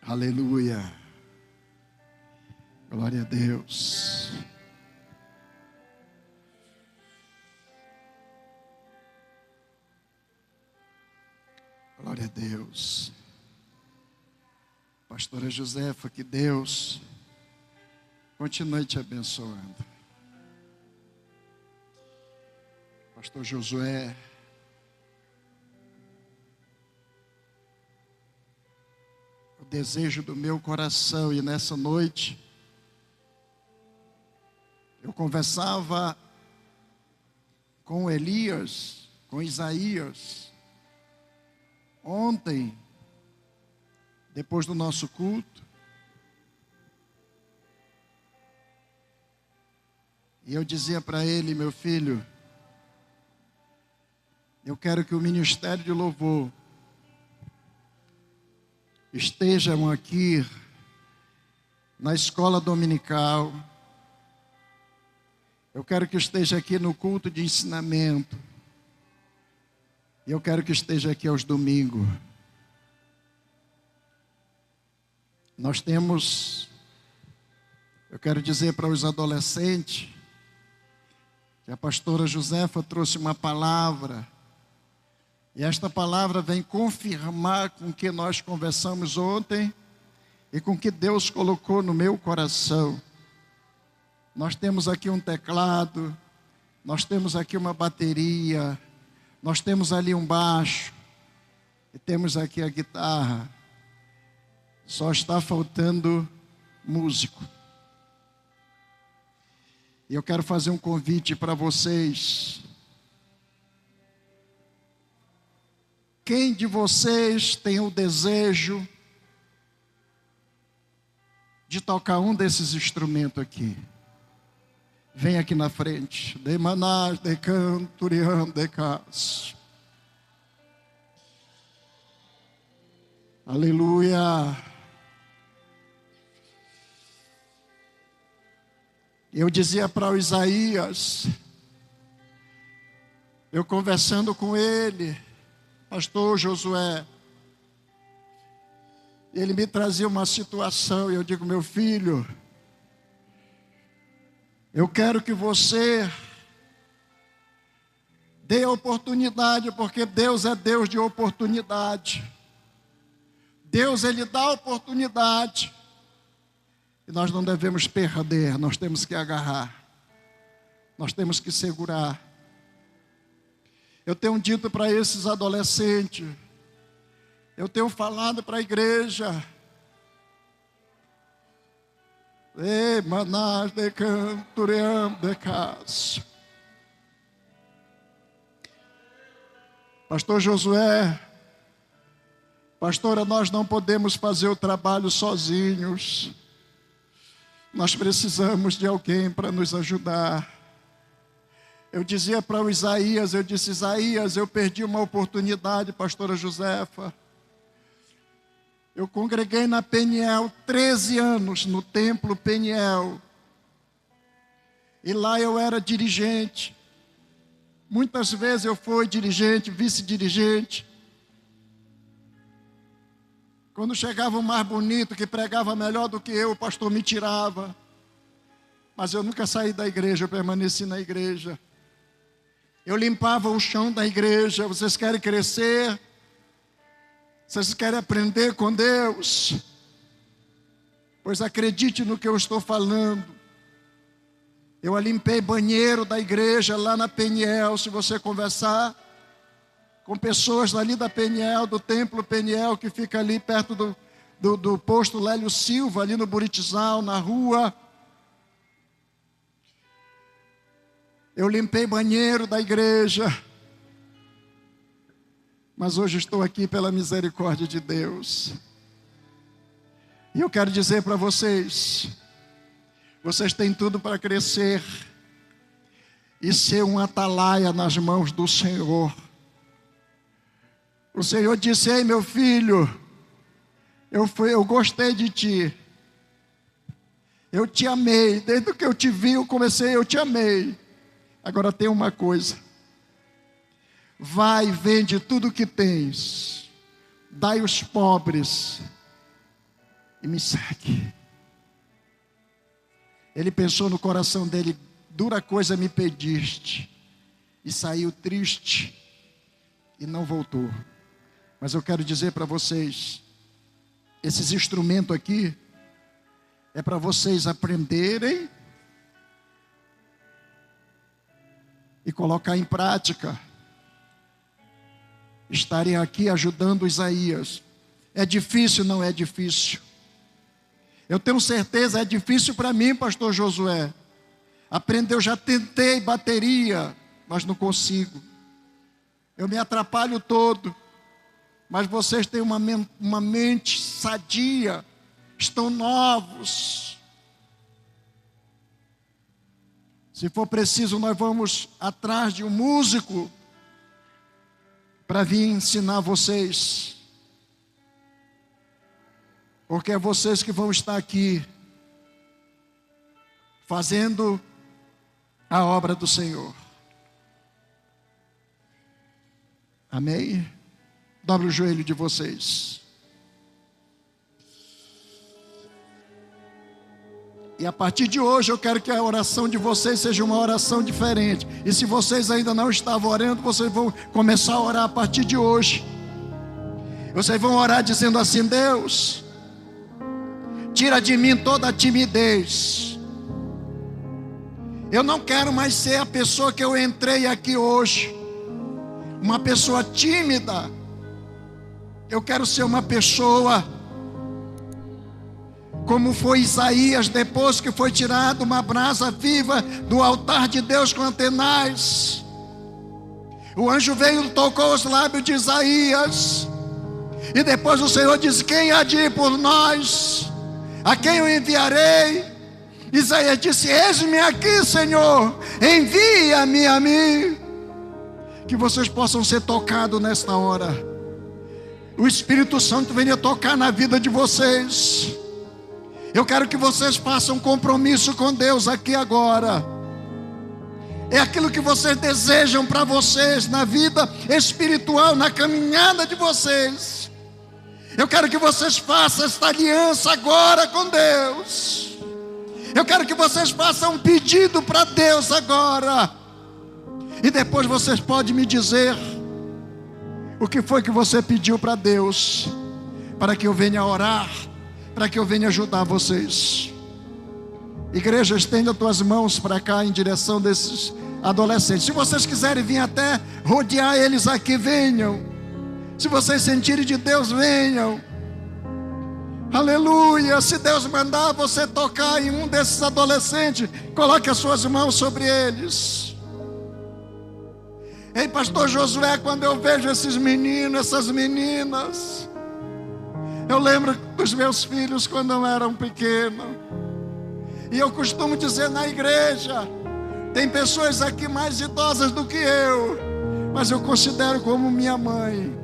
Aleluia. Glória a Deus. Glória a Deus. Pastora Josefa, que Deus continue te abençoando. Pastor Josué, o desejo do meu coração, e nessa noite eu conversava com Elias, com Isaías, ontem, depois do nosso culto, e eu dizia para ele: meu filho, eu quero que o ministério de louvor estejam aqui na escola dominical. Eu quero que esteja aqui no culto de ensinamento. E eu quero que esteja aqui aos domingos. Nós temos, eu quero dizer para os adolescentes, que a pastora Josefa trouxe uma palavra. E esta palavra vem confirmar com o que nós conversamos ontem e com o que Deus colocou no meu coração. Nós temos aqui um teclado, nós temos aqui uma bateria, nós temos ali um baixo, e temos aqui a guitarra. Só está faltando músico. E eu quero fazer um convite para vocês. Quem de vocês tem o desejo de tocar um desses instrumentos aqui? Vem aqui na frente. De manás, de canturiam, de cas. Aleluia. Eu dizia para o Isaías, eu conversando com ele, pastor Josué, ele me trazia uma situação e eu digo: meu filho, eu quero que você dê a oportunidade, porque Deus é Deus de oportunidade. Deus, Ele dá oportunidade. E nós não devemos perder, nós temos que agarrar. Nós temos que segurar. Eu tenho dito para esses adolescentes, eu tenho falado para a igreja, manás de canturiam de cas. Pastor Josué, pastora, nós não podemos fazer o trabalho sozinhos. Nós precisamos de alguém para nos ajudar. Eu dizia para o Isaías, eu disse: Isaías, eu perdi uma oportunidade, pastora Josefa. Eu congreguei na Peniel 13 anos, no templo Peniel. E lá eu era dirigente. Muitas vezes eu fui dirigente, vice-dirigente. Quando chegava o mais bonito, que pregava melhor do que eu, o pastor me tirava. Mas eu nunca saí da igreja, eu permaneci na igreja. Eu limpava o chão da igreja. Vocês querem crescer? Vocês querem aprender com Deus? Pois acredite no que eu estou falando. Eu limpei banheiro da igreja lá na Peniel. Se você conversar com pessoas ali da Peniel, do templo Peniel, que fica ali perto do posto Lélio Silva, ali no Buritizal, na rua. Eu limpei banheiro da igreja. Mas hoje estou aqui pela misericórdia de Deus. E eu quero dizer para vocês, vocês têm tudo para crescer e ser um atalaia nas mãos do Senhor. O Senhor disse: ei, meu filho, eu gostei de ti. Eu te amei, desde que eu te vi, eu te amei. Agora tem uma coisa. Vai, vende tudo que tens, dai aos pobres e me segue. Ele pensou no coração dele, dura coisa me pediste, e saiu triste e não voltou. Mas eu quero dizer para vocês, esses instrumentos aqui é para vocês aprenderem e colocar em prática. Estarem aqui ajudando Isaías. É difícil? Não é difícil. Eu tenho certeza, é difícil para mim, pastor Josué. Aprender, eu já tentei bateria, mas não consigo. Eu me atrapalho todo. Mas vocês têm uma mente sadia, estão novos. Se for preciso, nós vamos atrás de um músico para vir ensinar vocês. Porque é vocês que vão estar aqui fazendo a obra do Senhor. Amém? Dobre o joelho de vocês. E a partir de hoje eu quero que a oração de vocês seja uma oração diferente. E se vocês ainda não estavam orando, vocês vão começar a orar a partir de hoje. Vocês vão orar dizendo assim: Deus, tira de mim toda a timidez. Eu não quero mais ser a pessoa que eu entrei aqui hoje, uma pessoa tímida. Eu quero ser uma pessoa como foi Isaías, depois que foi tirado uma brasa viva do altar de Deus com tenaz. O anjo veio e tocou os lábios de Isaías. E depois o Senhor disse: quem há de ir por nós? A quem eu enviarei? Isaías disse: eis-me aqui, Senhor, envia-me a mim. Que vocês possam ser tocados nesta hora. O Espírito Santo venha tocar na vida de vocês. Eu quero que vocês façam um compromisso com Deus aqui agora. É aquilo que vocês desejam para vocês na vida espiritual, na caminhada de vocês. Eu quero que vocês façam esta aliança agora com Deus. Eu quero que vocês façam um pedido para Deus agora. E depois vocês podem me dizer o que foi que você pediu para Deus, para que eu venha orar, para que eu venha ajudar vocês. Igreja, estenda tuas mãos para cá em direção desses adolescentes. Se vocês quiserem vir até rodear eles aqui, venham. Se vocês sentirem de Deus, venham. Aleluia. Se Deus mandar você tocar em um desses adolescentes, coloque as suas mãos sobre eles. Ei, pastor Josué, quando eu vejo esses meninos, essas meninas, eu lembro dos meus filhos quando eu era pequeno. E eu costumo dizer na igreja, tem pessoas aqui mais idosas do que eu, mas eu considero como minha mãe.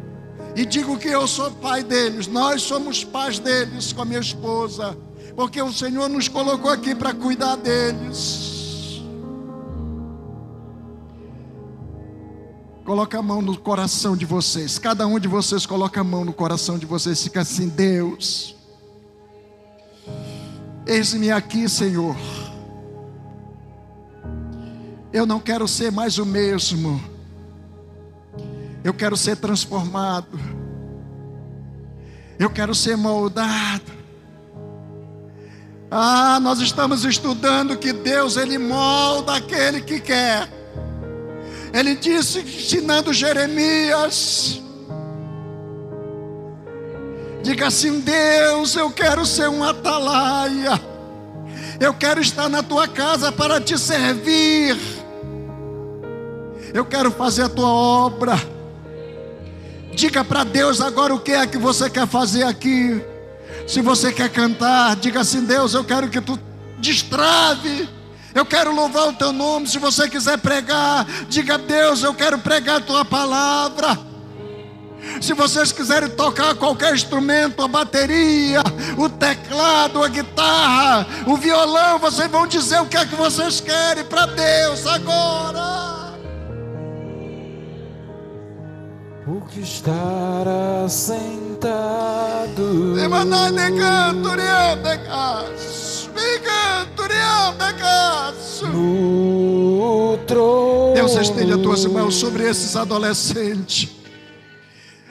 E digo que eu sou pai deles, nós somos pais deles com a minha esposa, porque o Senhor nos colocou aqui para cuidar deles. Coloca a mão no coração de vocês. Cada um de vocês coloca a mão no coração de vocês. Fica assim: Deus, eis-me aqui, Senhor. Eu não quero ser mais o mesmo. Eu quero ser transformado. Eu quero ser moldado. Nós estamos estudando que Deus, Ele molda aquele que quer. Ele disse, ensinando Jeremias: diga assim: Deus, eu quero ser um atalaia. Eu quero estar na tua casa para te servir. Eu quero fazer a tua obra. Diga para Deus agora o que é que você quer fazer aqui. Se você quer cantar, diga assim: Deus, eu quero que tu destrave. Eu quero louvar o teu nome. Se você quiser pregar, diga: Deus, eu quero pregar a tua palavra. Se vocês quiserem tocar qualquer instrumento, a bateria, o teclado, a guitarra, o violão, vocês vão dizer o que é que vocês querem para Deus agora. Porque estar assentado no trono. Deus, estende as tuas mãos sobre esses adolescentes.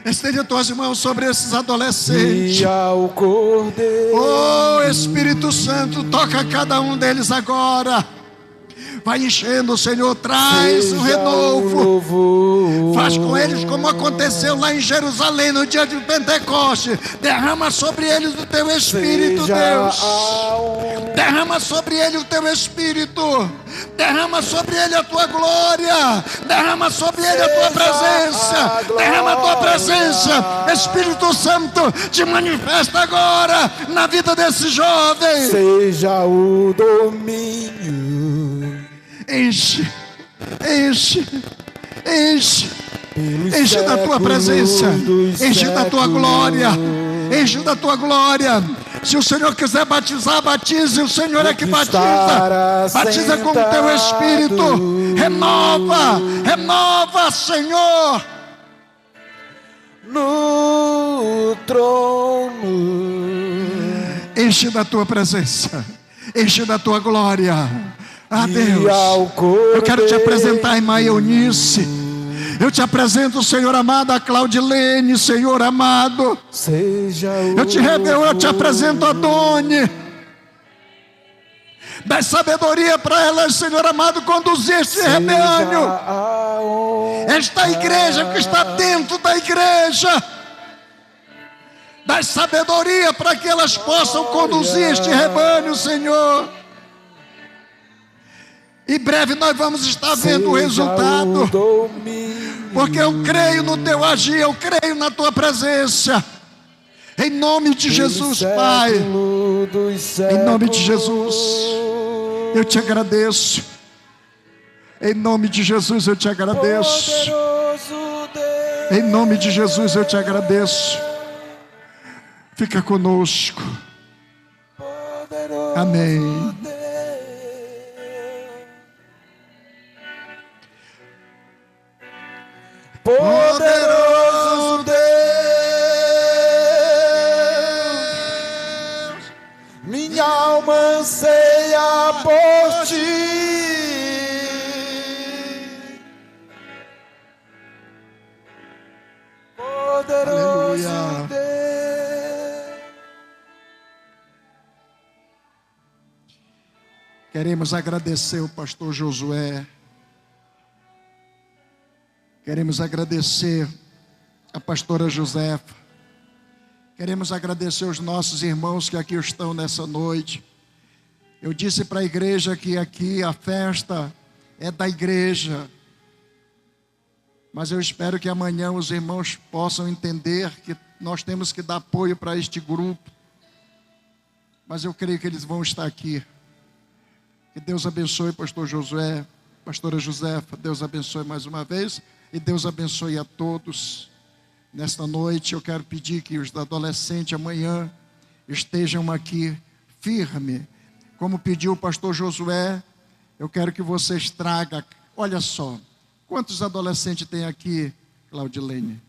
Estende as tuas mãos sobre esses adolescentes. E ao Cordeiro. Oh, Espírito Santo, toca cada um deles agora. Vai enchendo, Senhor, traz o renovo. Faz com eles como aconteceu lá em Jerusalém no dia de Pentecoste. Derrama sobre eles o teu Espírito, Deus. Derrama sobre eles o teu Espírito. Derrama sobre ele a tua glória. Derrama sobre ele a tua presença. Derrama a tua presença. Espírito Santo, te manifesta agora na vida desse jovem. Seja o domínio. Enche, enche, enche. Enche da tua presença. Enche da tua glória. Enche da tua glória. Se o Senhor quiser batizar, batize. O Senhor é que batiza. Batiza com o teu Espírito. Renova, renova, Senhor. No trono. Enche da tua presença. Enche da tua glória. Ah, Deus, eu quero te apresentar a irmã Eunice. Eu te apresento, Senhor amado, a Claudilene, Senhor amado. Eu te apresento a Doni. Dá sabedoria para elas, Senhor amado, conduzir este rebanho. Esta igreja que está dentro da igreja. Dá sabedoria para que elas possam conduzir este rebanho, Senhor. Em breve nós vamos estar vendo o resultado. Porque eu creio no teu agir, eu creio na tua presença. Em nome de Jesus, Pai. Em nome de Jesus, eu te agradeço. Em nome de Jesus, eu te agradeço. Em nome de Jesus, eu te agradeço. Fica conosco. Amém. Poderoso Deus, minha alma anseia por ti. Poderoso Deus. Queremos agradecer o pastor Josué. Queremos agradecer a pastora Josefa. Queremos agradecer os nossos irmãos que aqui estão nessa noite. Eu disse para a igreja que aqui a festa é da igreja. Mas eu espero que amanhã os irmãos possam entender que nós temos que dar apoio para este grupo. Mas eu creio que eles vão estar aqui. Que Deus abençoe pastor Josué, pastora Josefa. Deus abençoe mais uma vez. E Deus abençoe a todos. Nesta noite eu quero pedir que os adolescentes amanhã estejam aqui firme. Como pediu o pastor Josué, eu quero que vocês tragam. Olha só, quantos adolescentes tem aqui, Claudilene?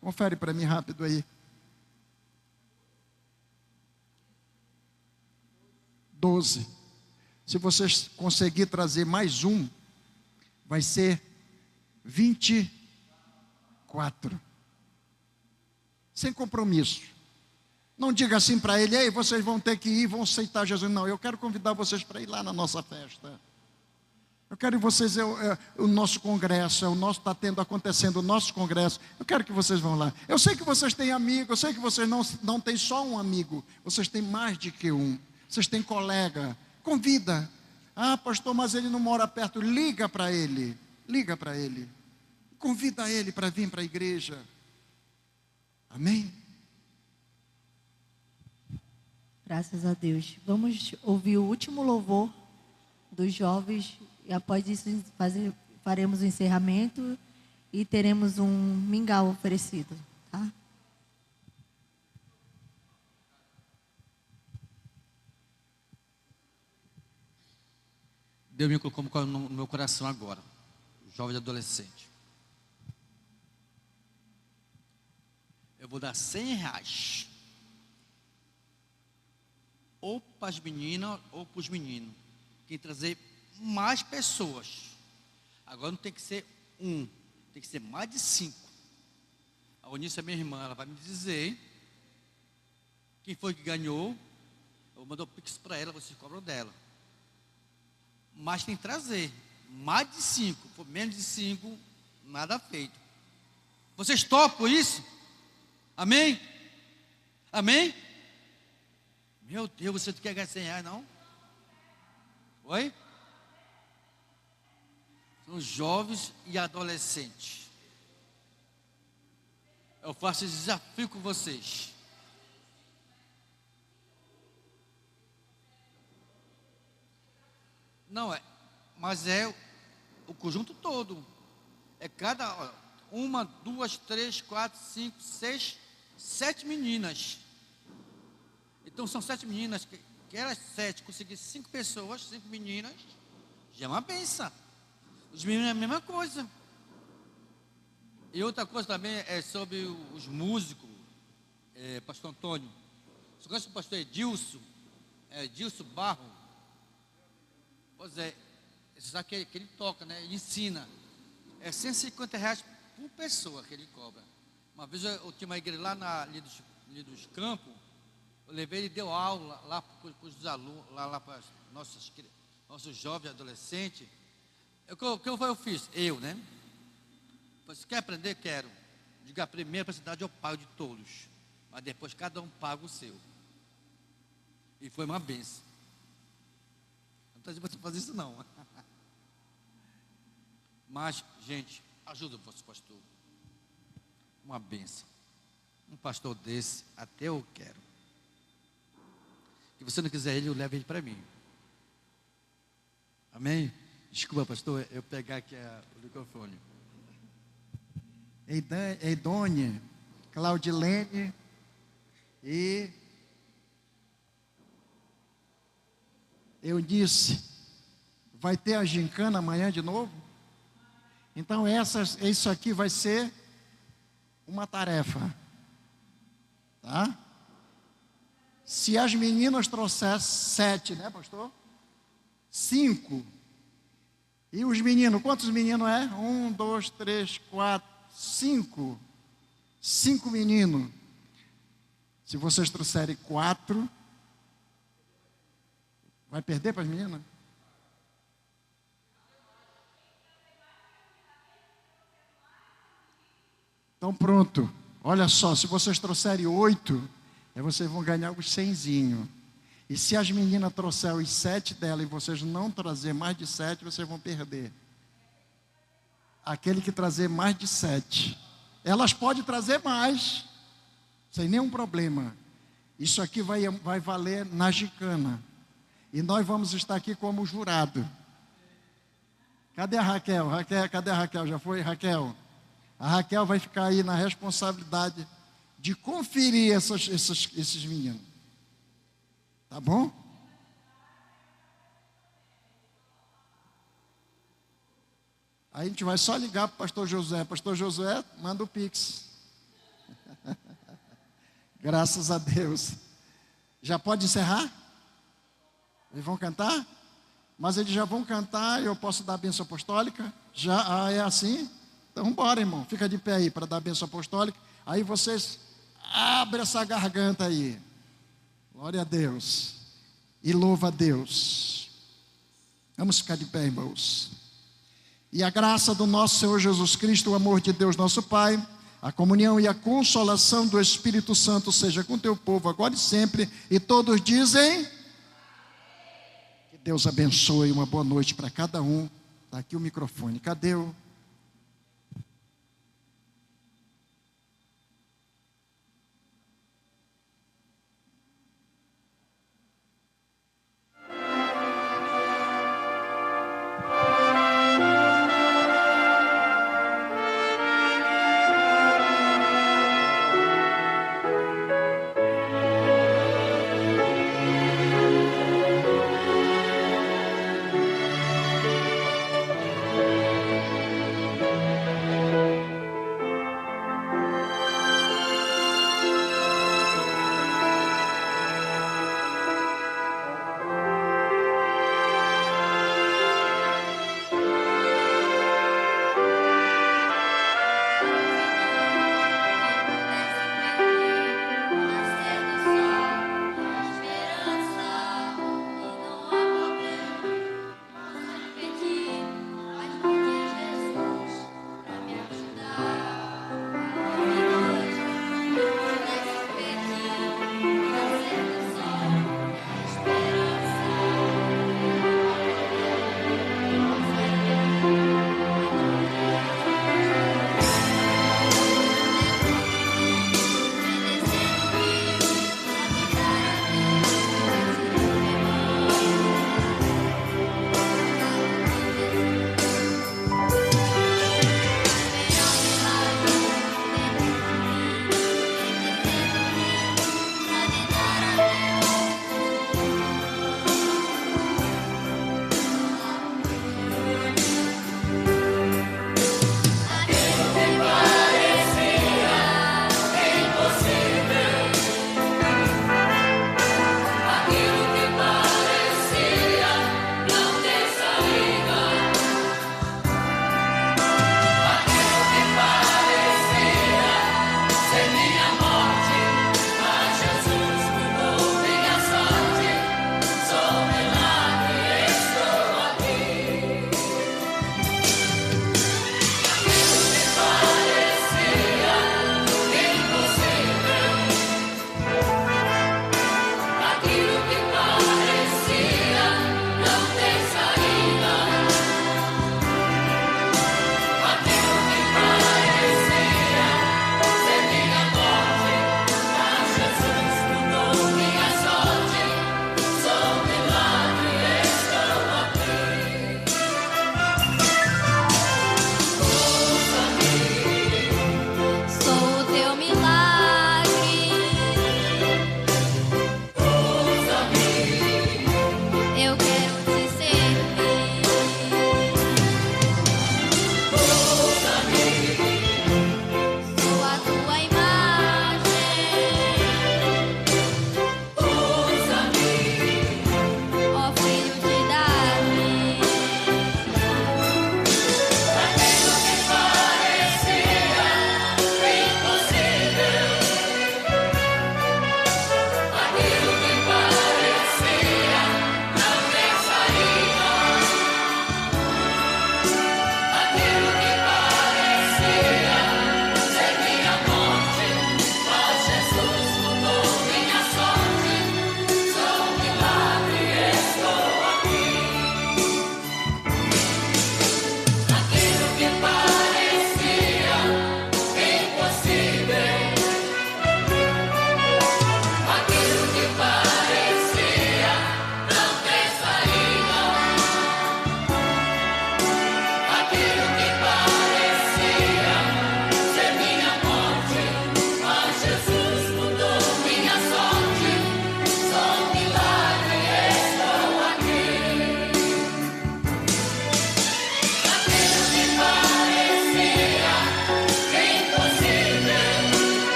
Confere para mim rápido aí. 12. Se vocês conseguirem trazer mais um, vai ser 24. Sem compromisso. Não diga assim para ele: ei, vocês vão ter que ir, vão aceitar Jesus. Não, eu quero convidar vocês para ir lá na nossa festa. Eu quero que vocês, o nosso congresso, está acontecendo o nosso congresso. Eu quero que vocês vão lá. Eu sei que vocês têm amigos, eu sei que vocês não têm só um amigo. Vocês têm mais de que um. Vocês têm colega. Convida. Ah, pastor, mas ele não mora perto. Liga para ele. Liga para ele. Convida ele para vir para a igreja. Amém? Graças a Deus. Vamos ouvir o último louvor dos jovens. E após isso faremos o encerramento. e teremos um mingau oferecido, tá? Deus me colocou no meu coração agora, jovem e adolescente. Eu vou dar R$100, ou para as meninas ou para os meninos, quem trazer mais pessoas. Agora não tem que ser um, tem que ser mais de 5. A Onícia, minha irmã, ela vai me dizer quem foi que ganhou. Eu vou mandar o Pix para ela, vocês cobram dela. Mas tem que trazer mais de 5. For menos de 5, nada feito. Vocês topam isso? Amém? Amém? Meu Deus, você não quer ganhar R$100, não? Oi? São jovens e adolescentes. Eu faço esse desafio com vocês. Não é, mas é o conjunto todo. É cada, ó, 1, 2, 3, 4, 5, 6, 7 meninas. Então são 7 meninas, que elas 7 conseguir 5 pessoas, 5 meninas, já é uma benção. Os meninos é a mesma coisa. E outra coisa também é sobre os músicos, pastor Antônio. Você conhece o pastor Edilson? Edilson Barro. Pois é, você sabe que ele toca, né? Ele ensina. É R$150 por pessoa que ele cobra. Uma vez eu tinha uma igreja lá ali dos Campos. Eu levei, ele deu aula lá para os alunos, lá para nossos jovens adolescentes. O que eu fiz? Né? Você quer aprender? Quero. Diga primeiro para a cidade, eu pago de todos. Mas depois cada um paga o seu. E foi uma benção. Não estou dizendo para você fazer isso, não. Mas, gente, ajuda o vosso pastor. Uma benção. Um pastor desse, até eu quero. Se você não quiser ele, eu levo ele para mim. Amém? Desculpa, pastor, eu pegar aqui o microfone. Eidônia, Claudilene e Eunice. Vai ter a gincana amanhã de novo? Então isso aqui vai ser uma tarefa. Tá? Se as meninas trouxerem 7, né, pastor? 5. E os meninos, quantos meninos é? 1, 2, 3, 4, 5. 5 meninos. Se vocês trouxerem 4, vai perder para as meninas? Então pronto. Olha só, se vocês trouxerem 8, vocês vão ganhar os 100zinho. E se as meninas trouxerem os 7 dela e vocês não trazer mais de 7, vocês vão perder. Aquele que trazer mais de 7. Elas podem trazer mais, sem nenhum problema. Isso aqui vai valer na gincana. E nós vamos estar aqui como jurado. Cadê a Raquel? Cadê a Raquel? Já foi, Raquel? A Raquel vai ficar aí na responsabilidade de conferir esses meninos. Tá bom? Aí a gente vai só ligar para o pastor Josué. Pastor Josué, manda o Pix. Graças a Deus. Já pode encerrar? Eles vão cantar? Mas eles já vão cantar e eu posso dar a bênção apostólica? Já, é assim? Então bora, irmão. Fica de pé aí para dar a bênção apostólica. Aí vocês abrem essa garganta aí. Glória a Deus. E louva a Deus. Vamos ficar de pé, irmãos. E a graça do nosso Senhor Jesus Cristo, o amor de Deus nosso Pai, a comunhão e a consolação do Espírito Santo seja com teu povo agora e sempre. E todos dizem: que Deus abençoe, uma boa noite para cada um. Está aqui o microfone. Cadê o...